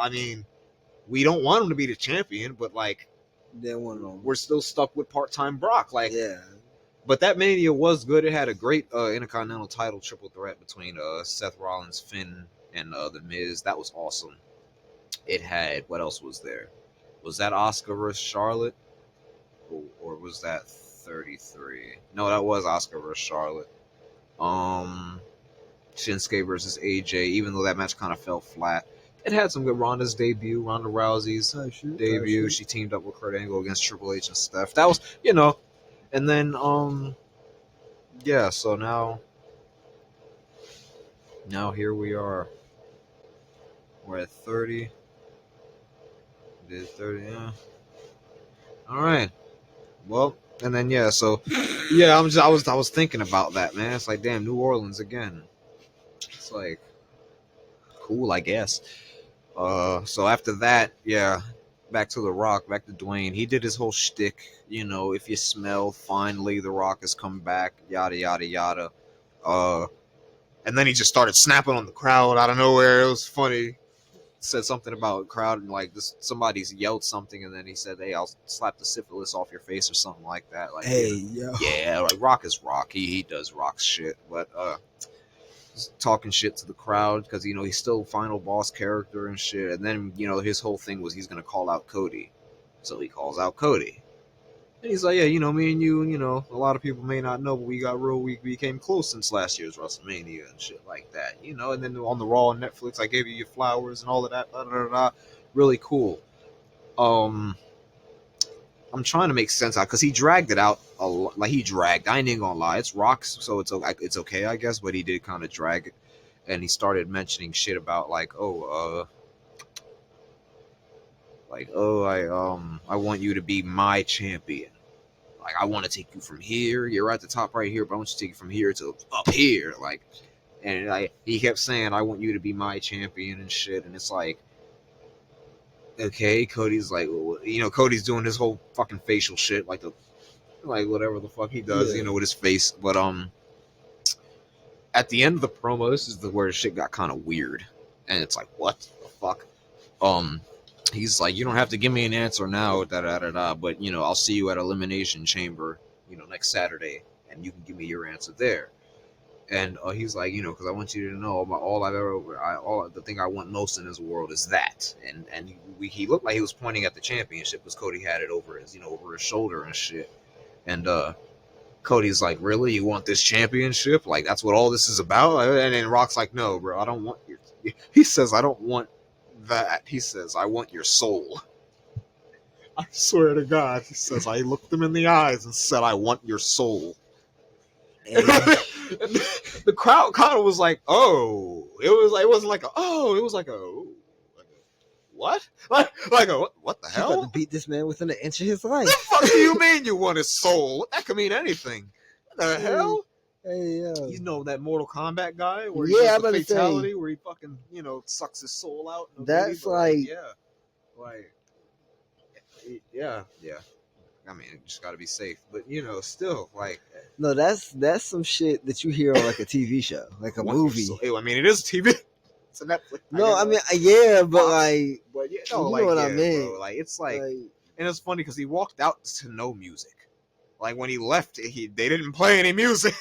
mean, we don't want him to be the champion, but like, we're still stuck with part-time Brock. Like, yeah. But that Mania was good. It had a great Intercontinental title triple threat between Seth Rollins, Finn, and The Miz. That was awesome. It had, what else was there? Was that Asuka versus Charlotte? Or was that 33? No, that was Asuka versus Charlotte. Shinsuke versus AJ, even though that match kind of fell flat. It had some good. Ronda Rousey's debut. She teamed up with Kurt Angle against Triple H and Steph. That was, and then yeah. So now here we are. We're at 30. Did 30, yeah. All right. Well, and then yeah. So yeah, I was thinking about that, man. It's like, damn, New Orleans again. It's like cool, I guess. So after that, yeah, back to The Rock, back to Dwayne. He did his whole shtick, if you smell, finally The Rock has come back, yada yada yada. And then he just started snapping on the crowd out of nowhere. It was funny. Said something about crowd and like this, somebody's yelled something, and then he said, "Hey, I'll slap the syphilis off your face" or something like that. Like, hey, yo, yeah, like Rock is Rock. He does Rock shit, but talking shit to the crowd because he's still final boss character and shit. And then his whole thing was he's gonna call out Cody, so he calls out Cody, and he's like, yeah, me and you, a lot of people may not know, but we became close since last year's WrestleMania and shit like that, And then on the Raw on Netflix, I gave you your flowers and all of that, really cool. I'm trying to make sense out because he dragged it out a lot. Like I ain't gonna lie, it's Rocks, so it's okay, I guess. But he did kind of drag it, and he started mentioning shit about like, I want you to be my champion. Like, I want to take you from here. You're at the top right here, but I want you to take you from here to up here. Like, and he kept saying, I want you to be my champion and shit. And it's like, okay, Cody's like, Cody's doing his whole fucking facial shit, like whatever the fuck he does, with his face. But at the end of the promo, this is where shit got kind of weird, and it's like, what the fuck? He's like, you don't have to give me an answer now, but I'll see you at Elimination Chamber, next Saturday, and you can give me your answer there. And he's like, because I want you to know about the thing I want most in this world is that. And he looked like he was pointing at the championship because Cody had it over his shoulder and shit. And Cody's like, really? You want this championship? Like, that's what all this is about? And then Rock's like, no, bro, I don't want your... He says, I don't want that. He says, I want your soul. I swear to God. He says, I looked him in the eyes and said, I want your soul. And the crowd kind of was like, oh. It wasn't like a, oh. It was like a, oh. What? Like a, what the hell? You about to beat this man within an inch of his life. The fuck do you mean you want his soul? That could mean anything. What the hell? Hey, you know that Mortal Kombat guy where he does the fatality where he fucking sucks his soul out. That's yeah. I mean, it just got to be safe, but still like. No, that's some shit that you hear on like a TV show, like a movie. I mean, it is TV. It's a Netflix. No, I mean, yeah, but like, but yeah, no, you know what I mean. Bro, like, it's like, and it's funny because he walked out to no music. Like when he left, they didn't play any music,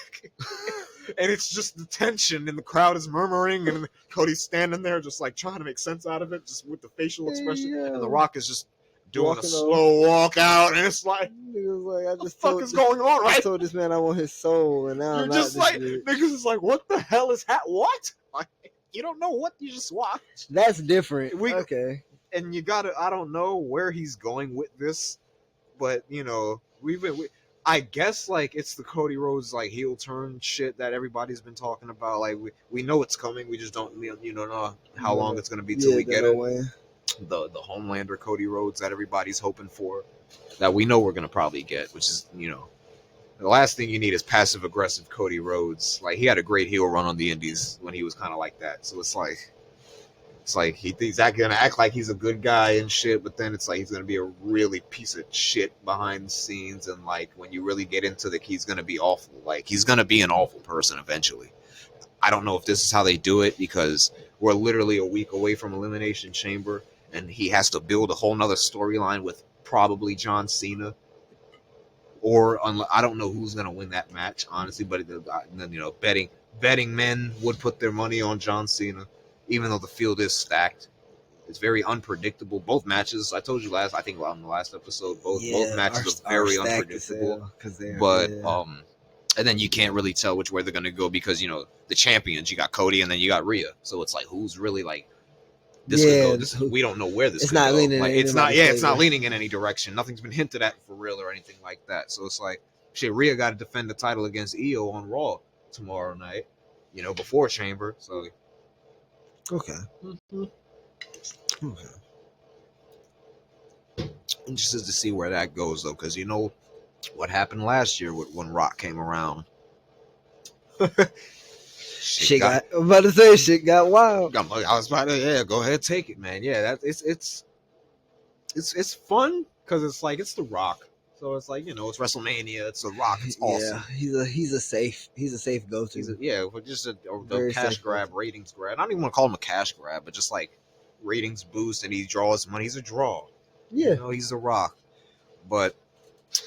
and it's just the tension, and the crowd is murmuring, and Cody's standing there just like trying to make sense out of it, just with the facial expression, and The Rock is just doing a slow walk out, and it's like, what the fuck is going on? Right? I told this man I want his soul, and now you're just like, niggas is like, what the hell is that? What? Like, you don't know what you just watched. That's different. Okay, and you gotta. I don't know where he's going with this, but I guess like it's the Cody Rhodes like heel turn shit that everybody's been talking about. Like we know it's coming. We just don't know how long it's gonna be till we get it. The Homelander Cody Rhodes that everybody's hoping for, that we know we're gonna probably get, which is the last thing you need is passive aggressive Cody Rhodes. Like he had a great heel run on the Indies when he was kind of like that. So it's like he's gonna act like he's a good guy and shit, but then it's like he's gonna be a really piece of shit behind the scenes, and like when you really get into he's gonna be awful. Like he's gonna be an awful person eventually. I don't know if this is how they do it because we're literally a week away from Elimination Chamber, and he has to build a whole nother storyline with probably John Cena, or I don't know who's gonna win that match honestly, but betting men would put their money on John Cena. Even though the field is stacked, it's very unpredictable. Both matches, I told you I think on the last episode, both matches are very unpredictable. And then you can't really tell which way they're gonna go because the champions. You got Cody, and then you got Rhea. So it's like who's really like this could go. This we don't know where this. It's could not go. leaning. Like, in it's not. Yeah, it's not favor. leaning in any direction. Nothing's been hinted at for real or anything like that. So it's like shit. Rhea got to defend the title against Io on Raw tomorrow night. Before Chamber. So Okay. Okay. Interested to see where that goes though, because what happened last year when Rock came around. Shit got wild. I was about to go ahead, take it, man. Yeah, it's fun because it's like it's The Rock, so it's like it's WrestleMania, it's The Rock, it's awesome. Yeah, he's a safe go-to. But just a cash grab, ratings grab. I don't even want to call him a cash grab, but just like ratings boost, and he draws money. He's a draw. Yeah, he's The Rock. But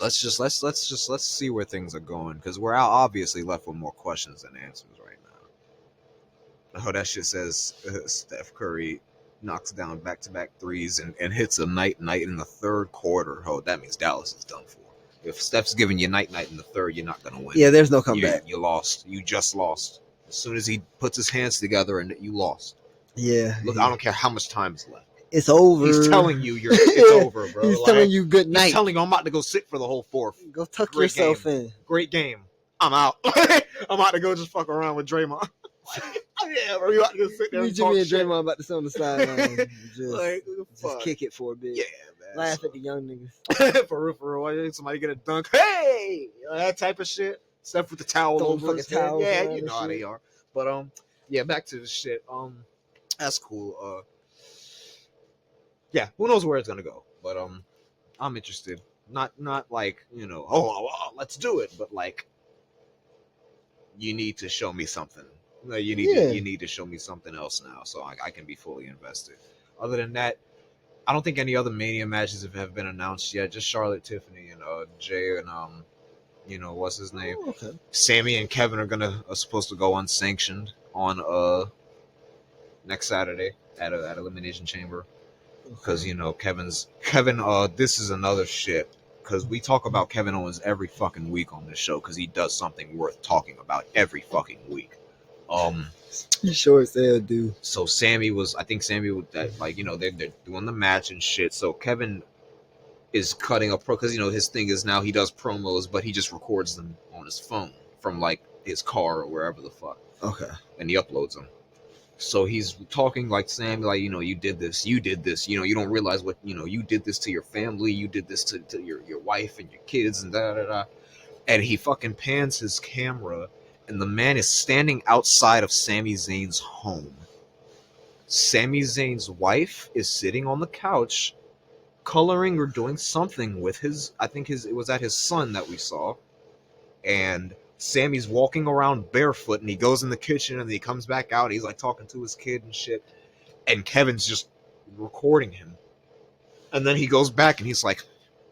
let's see where things are going, because we're obviously left with more questions than answers right now. Oh, that shit says Steph Curry knocks down back-to-back threes and hits a night in the third quarter. Oh, that means Dallas is done for. If Steph's giving you night in the third, you're not gonna win. Yeah, there's no comeback. You lost. You just lost. As soon as he puts his hands together, and you lost. Yeah. Look, I don't care how much time is left. It's over. He's telling you it's over, bro. He's telling you good night. He's telling you I'm about to go sit for the whole fourth. Go tuck yourself in. Great game. I'm out. I'm about to go just fuck around with Draymond. Yeah, bro. You about to go sit there and talk Jimmy and shit. Draymond about to sit on the sideline. just kick it for a bit. Yeah, man. Laugh at the young niggas. For real. Somebody get a dunk. Hey! That type of shit. Steph with the towel over his head. Yeah, you know how they are. But, yeah, back to the shit. That's cool. Yeah, who knows where it's gonna go? But I'm interested. Not like let's do it, but like you need to show me something. You need to show me something else now, so I can be fully invested. Other than that, I don't think any other Mania matches have been announced yet. Just Charlotte, Tiffany, and Jay, and what's his name? Oh, okay. Sammy and Kevin are supposed to go unsanctioned on next Saturday at Elimination Chamber. Because Kevin. This is another shit. Because we talk about Kevin Owens every fucking week on this show. Because he does something worth talking about every fucking week. You sure as hell do. So I think Sammy was that they're doing the match and shit. So Kevin is cutting a pro because his thing is now he does promos, but he just records them on his phone from like his car or wherever the fuck. Okay. And he uploads them. So he's talking like Sam, like, you did this, you don't realize what, you did this to your family, you did this to your wife and your kids and da. And he fucking pans his camera and the man is standing outside of Sami Zayn's home. Sami Zayn's wife is sitting on the couch coloring or doing something with it was at his son that we saw. And Sammy's walking around barefoot, and he goes in the kitchen, and he comes back out, and he's like talking to his kid and shit, and Kevin's just recording him. And then he goes back, and he's like,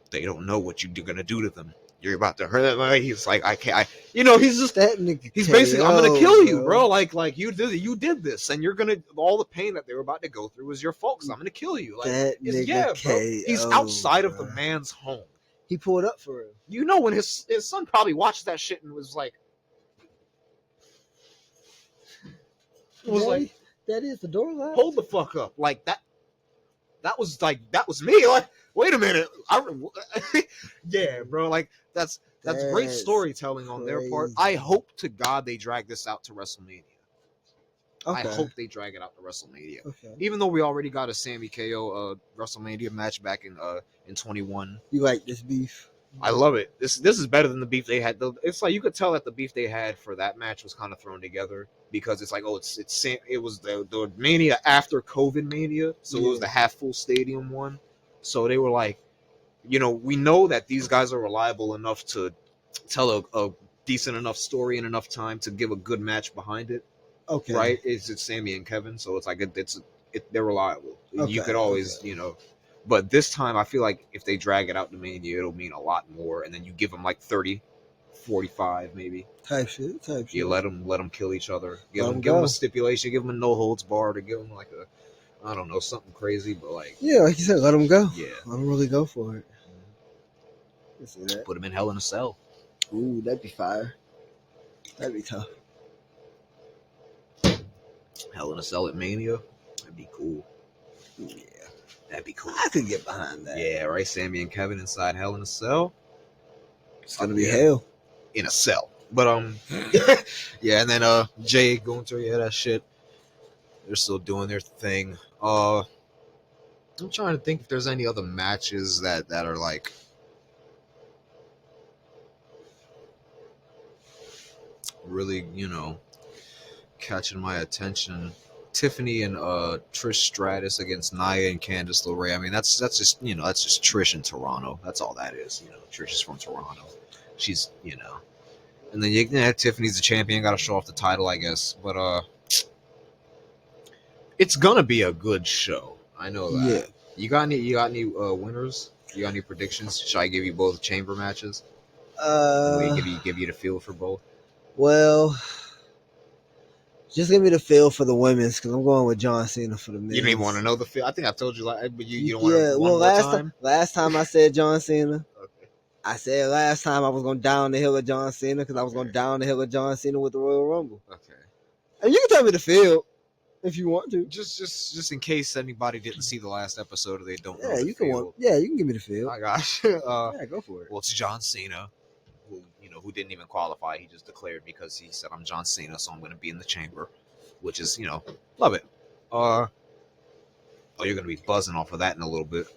they don't know what you're gonna do to them. You're about to hurt them. He's like, I can't. He's just that nigga. He's basically, I'm gonna kill you, bro. Like you did this, and you're gonna all the pain that they were about to go through is your fault. So I'm gonna kill you. Like, that nigga, bro. He's outside of the man's home. He pulled up for him. When his son probably watched that shit and was like, Daddy, is the door locked? Hold the fuck up. Like that was me. Like, wait a minute. Yeah, bro. Like that's great storytelling on their part. I hope to God they drag this out to WrestleMania. Okay. I hope they drag it out to WrestleMania. Okay. Even though we already got a Sammy KO WrestleMania match back in 21. You like this beef? I love it. This is better than the beef they had. It's like you could tell that the beef they had for that match was kind of thrown together because it's like, it was the Mania after COVID Mania, so it was the half full stadium one. So they were like, we know that these guys are reliable enough to tell a decent enough story in enough time to give a good match behind it. Okay. Right? It's Sammy and Kevin, so it's like they're reliable. Okay. You could always, but this time I feel like if they drag it out to Mania, it'll mean a lot more, and then you give them like 30, 45 maybe. Type shit. You let them kill each other. Give them a stipulation, give them a no holds barred, or give them like I don't know, something crazy, but like like you said, let them go. Yeah, let them really go for it. Put them in Hell in a Cell. Ooh, that'd be fire. That'd be tough. Hell in a Cell at Mania. That'd be cool. Yeah, that'd be cool. I could get behind that. Yeah, right. Sammy and Kevin inside Hell in a Cell. It's gonna be hell in a cell. But yeah, and then Jay going through that shit. They're still doing their thing. I'm trying to think if there's any other matches that are like really, catching my attention. Tiffany and Trish Stratus against Nia and Candice LeRae. I mean, that's just that's just Trish in Toronto. That's all that is. Trish is from Toronto. She's and then Tiffany's the champion. Got to show off the title, I guess. But it's gonna be a good show. I know that. Yeah. You got any winners? You got any predictions? Should I give you both chamber matches? Give you the feel for both. Well, just give me the feel for the women's because I'm going with John Cena for the men. You don't even want to know the feel. I think I told you, but you don't want to. Well, last time I said John Cena. Okay. I said last time I was going down the hill of John Cena because I was going down the hill of John Cena with the Royal Rumble. Okay. And you can tell me the feel if you want to. Just in case anybody didn't see the last episode or they don't know. You can give me the feel. My gosh. Yeah, go for it. Well, it's John Cena, who didn't even qualify. He just declared because he said, I'm John Cena, so I'm going to be in the chamber, which is, love it. You're going to be buzzing off of that in a little bit.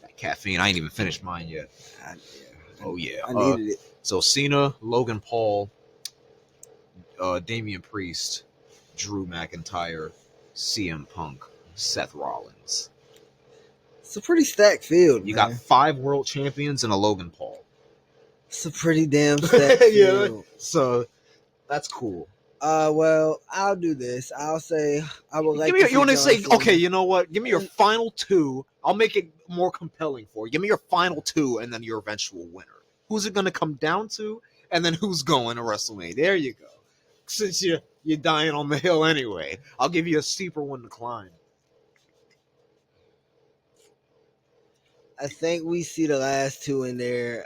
That caffeine, I ain't even finished mine yet. I needed it. So Cena, Logan Paul, Damian Priest, Drew McIntyre, CM Punk, Seth Rollins. It's a pretty stacked field. You got 5 world champions and a Logan Paul. It's a pretty damn stacked field. So that's cool. Well, I'll do this. I'll say I would like. You want to say, okay, you know what? Give me your final 2. I'll make it more compelling for you. Give me your final 2 and then your eventual winner. Who's it going to come down to? And then who's going to WrestleMania? There you go. Since you're dying on the hill anyway, I'll give you a steeper one to climb. I think we see the last 2 in there.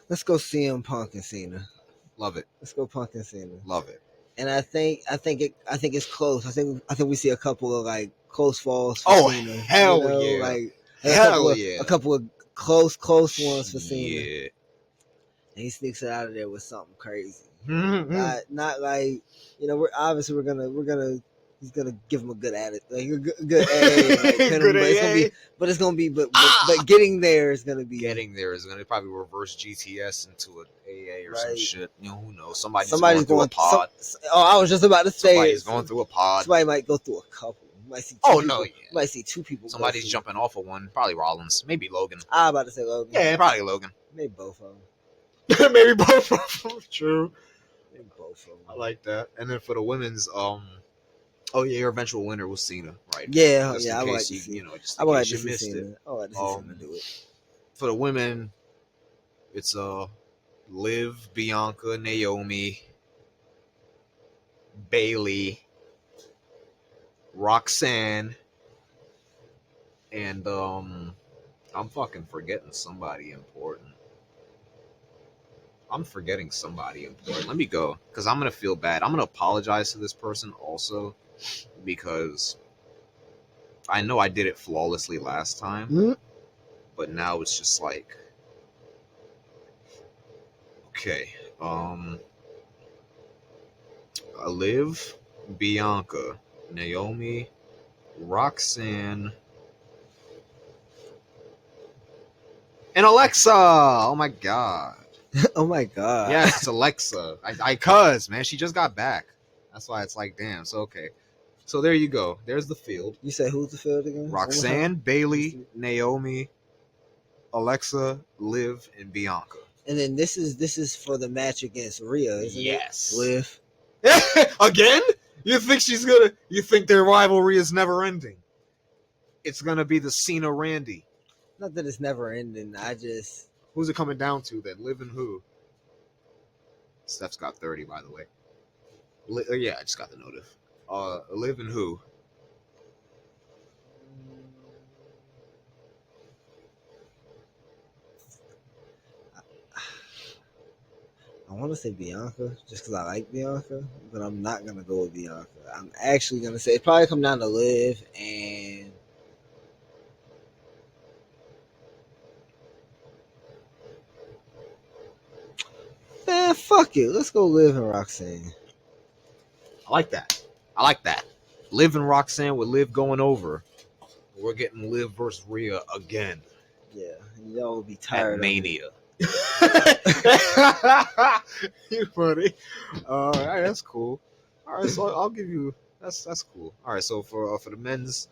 Let's go CM Punk and Cena. Love it. Let's go Punk and Cena. Love it. And I think it's close. I think we see a couple of like close falls for Cena. Hell yeah! Like a couple of close ones for Cena. Yeah. And he sneaks it out of there with something crazy. Mm-hmm. Not like we're gonna he's gonna give him a good attitude, like a good A, but getting there is gonna probably reverse GTS into an AA or some shit. Who knows? Somebody's going through a pod. I was just about to say somebody's going through a pod. Somebody might go through a couple. You might see you might see 2 people. Somebody's jumping off of one. Probably Rollins. Maybe Logan. I was about to say Logan. Yeah, probably Logan. Maybe both of them. Maybe both of them. True. Maybe both of them. I like that. And then for the women's, your eventual winner was Cena, right? Yeah, just I would like to see. I would like to see Cena. I would like to see Cena do it. For the women, it's Liv, Bianca, Naomi, Bailey, Roxanne, and I'm fucking forgetting somebody important. I'm forgetting somebody important. Let me go, because I'm going to feel bad. I'm going to apologize to this person also, because I know I did it flawlessly last time, but now it's just like, okay, Liv, Bianca, Naomi, Roxanne, and Alexa. Oh my god. Oh my god. Yes, it's Alexa. Cuz, man, she just got back. That's why it's like, damn. So, okay. So there you go. There's the field. You say who's the field again? Roxanne, Bailey, Naomi, Alexa, Liv, and Bianca. And then this is for the match against Rhea, isn't yes. it? Liv. Again? You think their rivalry is never ending? It's gonna be the Cena Randy. Not that it's never ending. Who's it coming down to then? Liv and who? Steph's got 30, by the way. Yeah, I just got the notif. Liv and who? want to say Bianca just because I like Bianca, but I'm not gonna go with Bianca. I'm actually gonna say it probably come down to Liv and. Man, fuck it. Let's go Liv and Roxanne. I like that. I like that. Liv and Roxanne with Liv going over. We're getting Liv versus Rhea again. Yeah, y'all will be tired at Mania. You funny. All right, that's cool. All right, so I'll give you that's cool. All right, so for the men's,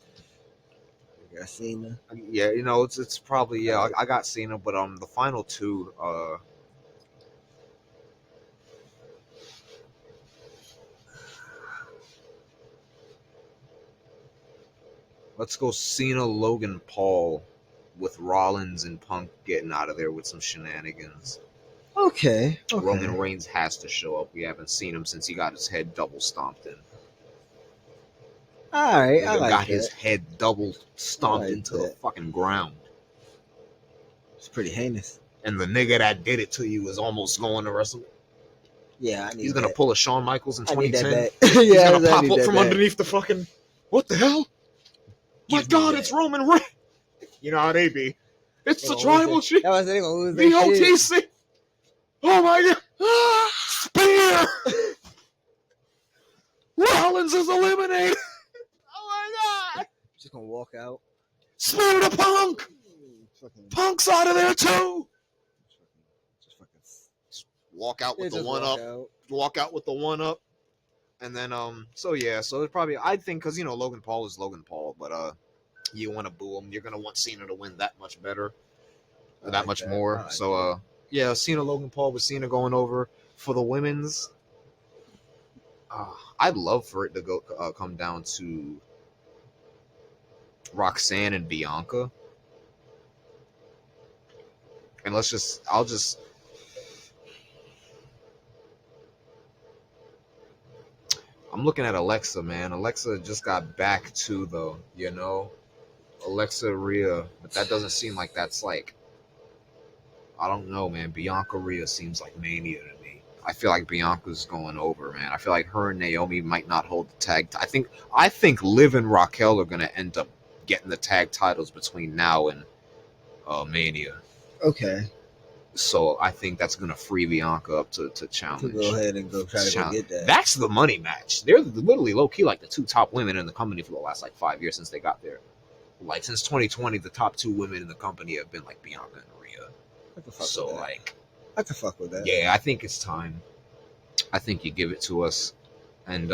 you got Cena. Yeah, you know it's probably I got Cena, but the final two let's go Cena, Logan Paul, with Rollins and Punk getting out of there with some shenanigans. Okay. Roman Reigns has to show up. We haven't seen him since he got his head double stomped in. All right, I like got that. his head double stomped into the fucking ground. It's pretty heinous. And the nigga that did it to you is almost going to wrestle. Yeah, I need He's gonna pull a Shawn Michaels in 2010. Yeah, he's gonna pop up from underneath the fucking. What the hell? My God, it's Roman Reigns. You know how they be. It's the tribal chief. That was they gonna lose the OTC. Oh my God! Spear. Rollins is eliminated. Oh my God! Just gonna walk out. Spear to Punk. Punk's out of there too. Just walk out with the one up. Walk out with the one up, and then So yeah, so it's probably I think because Logan Paul is Logan Paul, but you want to boo him, you're gonna want Cena to win that much better, that much more. So yeah, Cena Logan Paul with Cena going over for the women's. I'd love for it to go come down to Roxanne and Bianca. And I'm looking at Alexa, man. Alexa just got back to Alexa Rhea, but that doesn't seem like that's like, I don't know, man. Bianca Rhea seems like Mania to me. I feel like Bianca's going over, man. I feel like her and Naomi might not hold the tag. I think Liv and Raquel are gonna end up getting the tag titles between now and Mania. Okay. So I think that's gonna free Bianca up to challenge. To go ahead and go try to go get that. That's the money match. They're literally low key like the two top women in the company for the last like 5 years since they got there. Like since 2020, the top two women in the company have been like Bianca and Rhea. So like, I can fuck with that. Yeah, I think it's time. I think you give it to us, and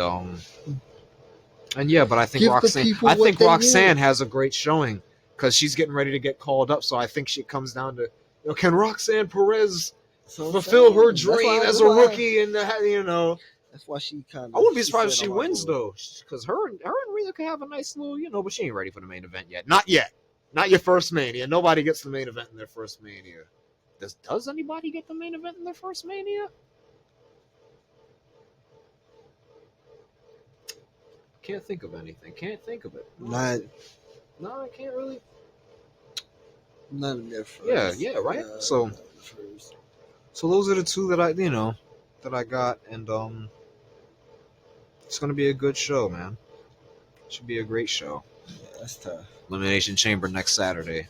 yeah, but I think Roxanne has a great showing because she's getting ready to get called up. So I think she comes down to, can Roxanne Perez fulfill her dream as a rookie? And that's why she kind of. I wouldn't be surprised if she wins though, because her and Rhea could have a nice little, but she ain't ready for the main event yet. Not yet. Not your first Mania. Nobody gets the main event in their first Mania. Does anybody get the main event in their first Mania? Can't think of anything. Can't think of it. No, I can't really. Not in their first. Yeah, right. So those are the two that I got, and it's gonna be a good show, man. Should be a great show. Yeah, that's tough. Elimination Chamber next Saturday.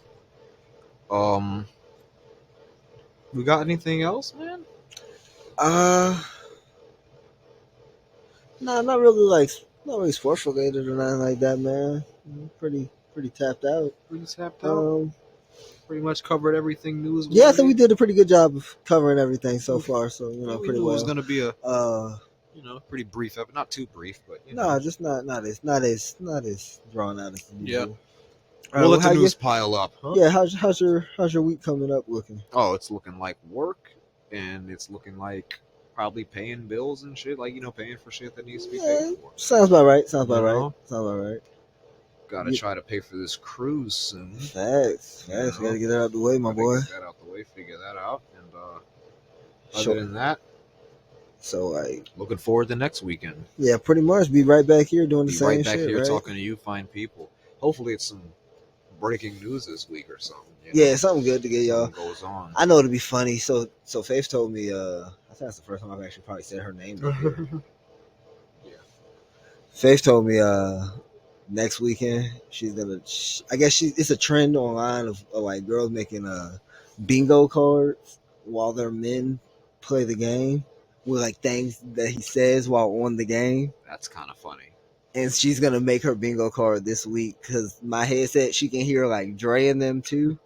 We got anything else, man? No, not really sports related or nothing like that, man. Pretty tapped out. Pretty much covered everything news. Yeah, I think we did a pretty good job of covering everything so far. So pretty well. It was going to be a pretty brief, not too brief, but just not as drawn out as the usual. Yeah. We'll let the news pile up. Huh? Yeah, how's your week coming up looking? Oh, it's looking like work, and it's looking like probably paying bills and shit, like paying for shit that needs to be paid for. Sounds about right. Gotta try to pay for this cruise soon. Facts. Gotta get that out the way, my boy. Get that out the way, figure that out, and other than that, so looking forward to next weekend. Yeah, pretty much. Be right back here doing the same shit. Be right back here talking to you fine people. Hopefully, it's some breaking news this week or something. Yeah, something good to get y'all. Goes on. I know it'll be funny. So Faith told me. I think that's the first time I've actually probably said her name. Yeah. Faith told me next weekend she's gonna. I guess it's a trend online of like girls making bingo cards while their men play the game with like things that he says while on the game. That's kind of funny. And she's gonna make her bingo card this week because my headset she can hear like Dre and them too.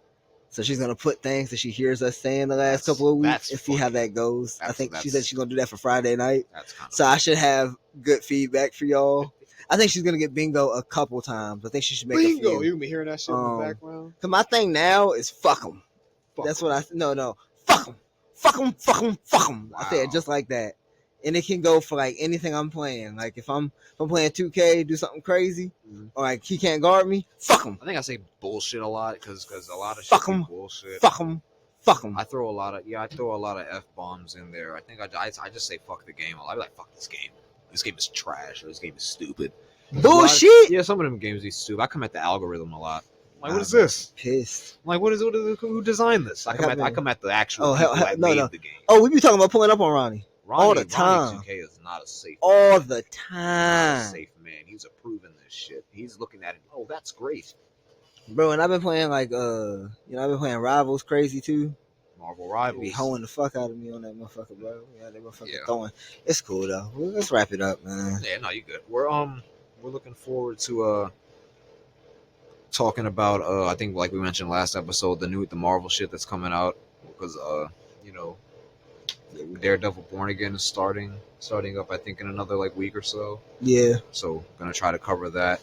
So she's gonna put things that she hears us saying the last couple of weeks and see how that goes. I think she said she's gonna do that for Friday night. So I should have good feedback for y'all. I think she's gonna get bingo a couple times. I think she should make bingo. You can be hearing that shit in the background. Cause my thing now is fuck them. That's what I no fuck them, fuck them, fuck them, fuck them. Wow. I say it just like that, and it can go for like anything I'm playing. Like if I'm playing 2K, do something crazy, or like he can't guard me, fuck him. I think I say bullshit a lot because a lot of fuck shit him, bullshit. Fuck him, fuck him. I throw a lot of F-bombs in there. I think I just say fuck the game. I'll be like fuck this game. This game is trash or this game is stupid. Bullshit. Some of them games are stupid. I come at the algorithm a lot. Like, what is this? Pissed. Like, who designed this? I come at the actual people that made the game. Oh, we be talking about pulling up on Ronnie. All the time. Ronnie 2K is not a safe all man. The time. Not a safe man. He's approving this shit. He's looking at it. Oh, that's great, bro. And I've been playing like I've been playing Rivals crazy too. Marvel Rivals. Be hoeing the fuck out of me on that motherfucker, bro. Yeah, that motherfucker throwing. It's cool though. Let's wrap it up, man. Yeah, no, you good. We're looking forward to talking about I think like we mentioned last episode the Marvel shit that's coming out because Daredevil Born Again is starting up I think in another like week or so. Yeah. So gonna try to cover that.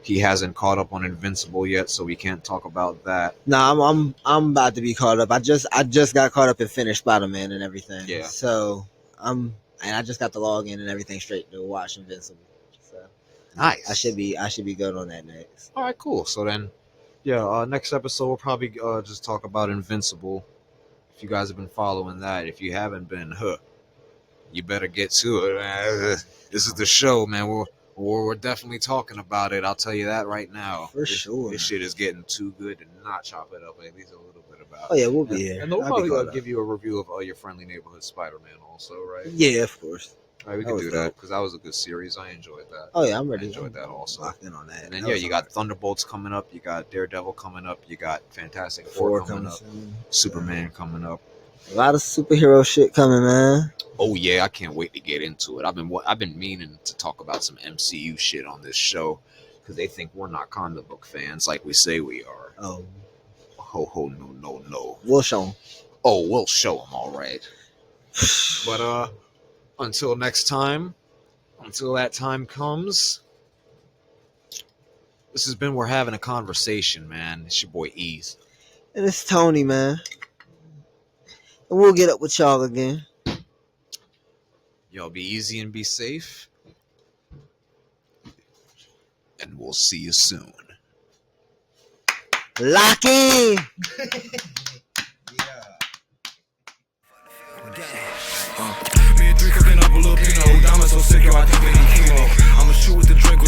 He hasn't caught up on Invincible yet, so we can't talk about that. Nah, I'm about to be caught up. I just got caught up and finished Spider-Man and everything. Yeah. So and I just got the login and everything straight to watch Invincible. So nice. I should be good on that next. All right, cool. So then, next episode we'll probably just talk about Invincible. If you guys have been following that, if you haven't been, you better get to it, man. This is the show, man. We're definitely talking about it. I'll tell you that right now. For sure. This shit is getting too good to not chop it up at least a little bit about. Oh yeah, we'll be here. And we'll probably give you a review of Your Friendly Neighborhood Spider-Man also, right? Yeah, of course. All right, we can do that because that was a good series. I enjoyed that. Oh yeah, I'm ready. I enjoyed that also. Locked in on that. And then you got Thunderbolts coming up. You got Daredevil coming up. You got Fantastic Four coming up. Superman coming up. A lot of superhero shit coming, man. Oh yeah, I can't wait to get into it. I've been meaning to talk about some MCU shit on this show because they think we're not comic book fans like we say we are. Oh, no. We'll show them. Oh, we'll show them, all right. But until next time, until that time comes, this has been We're Having a Conversation, man. It's your boy Ease. And it's Tony, man. And we'll get up with y'all again. Y'all be easy and be safe. And we'll see you soon. Lock in! Me and 3 cooking up a little Pinot. Diamond so sick, yo, I think we need chemo. I'ma shoot with the drink.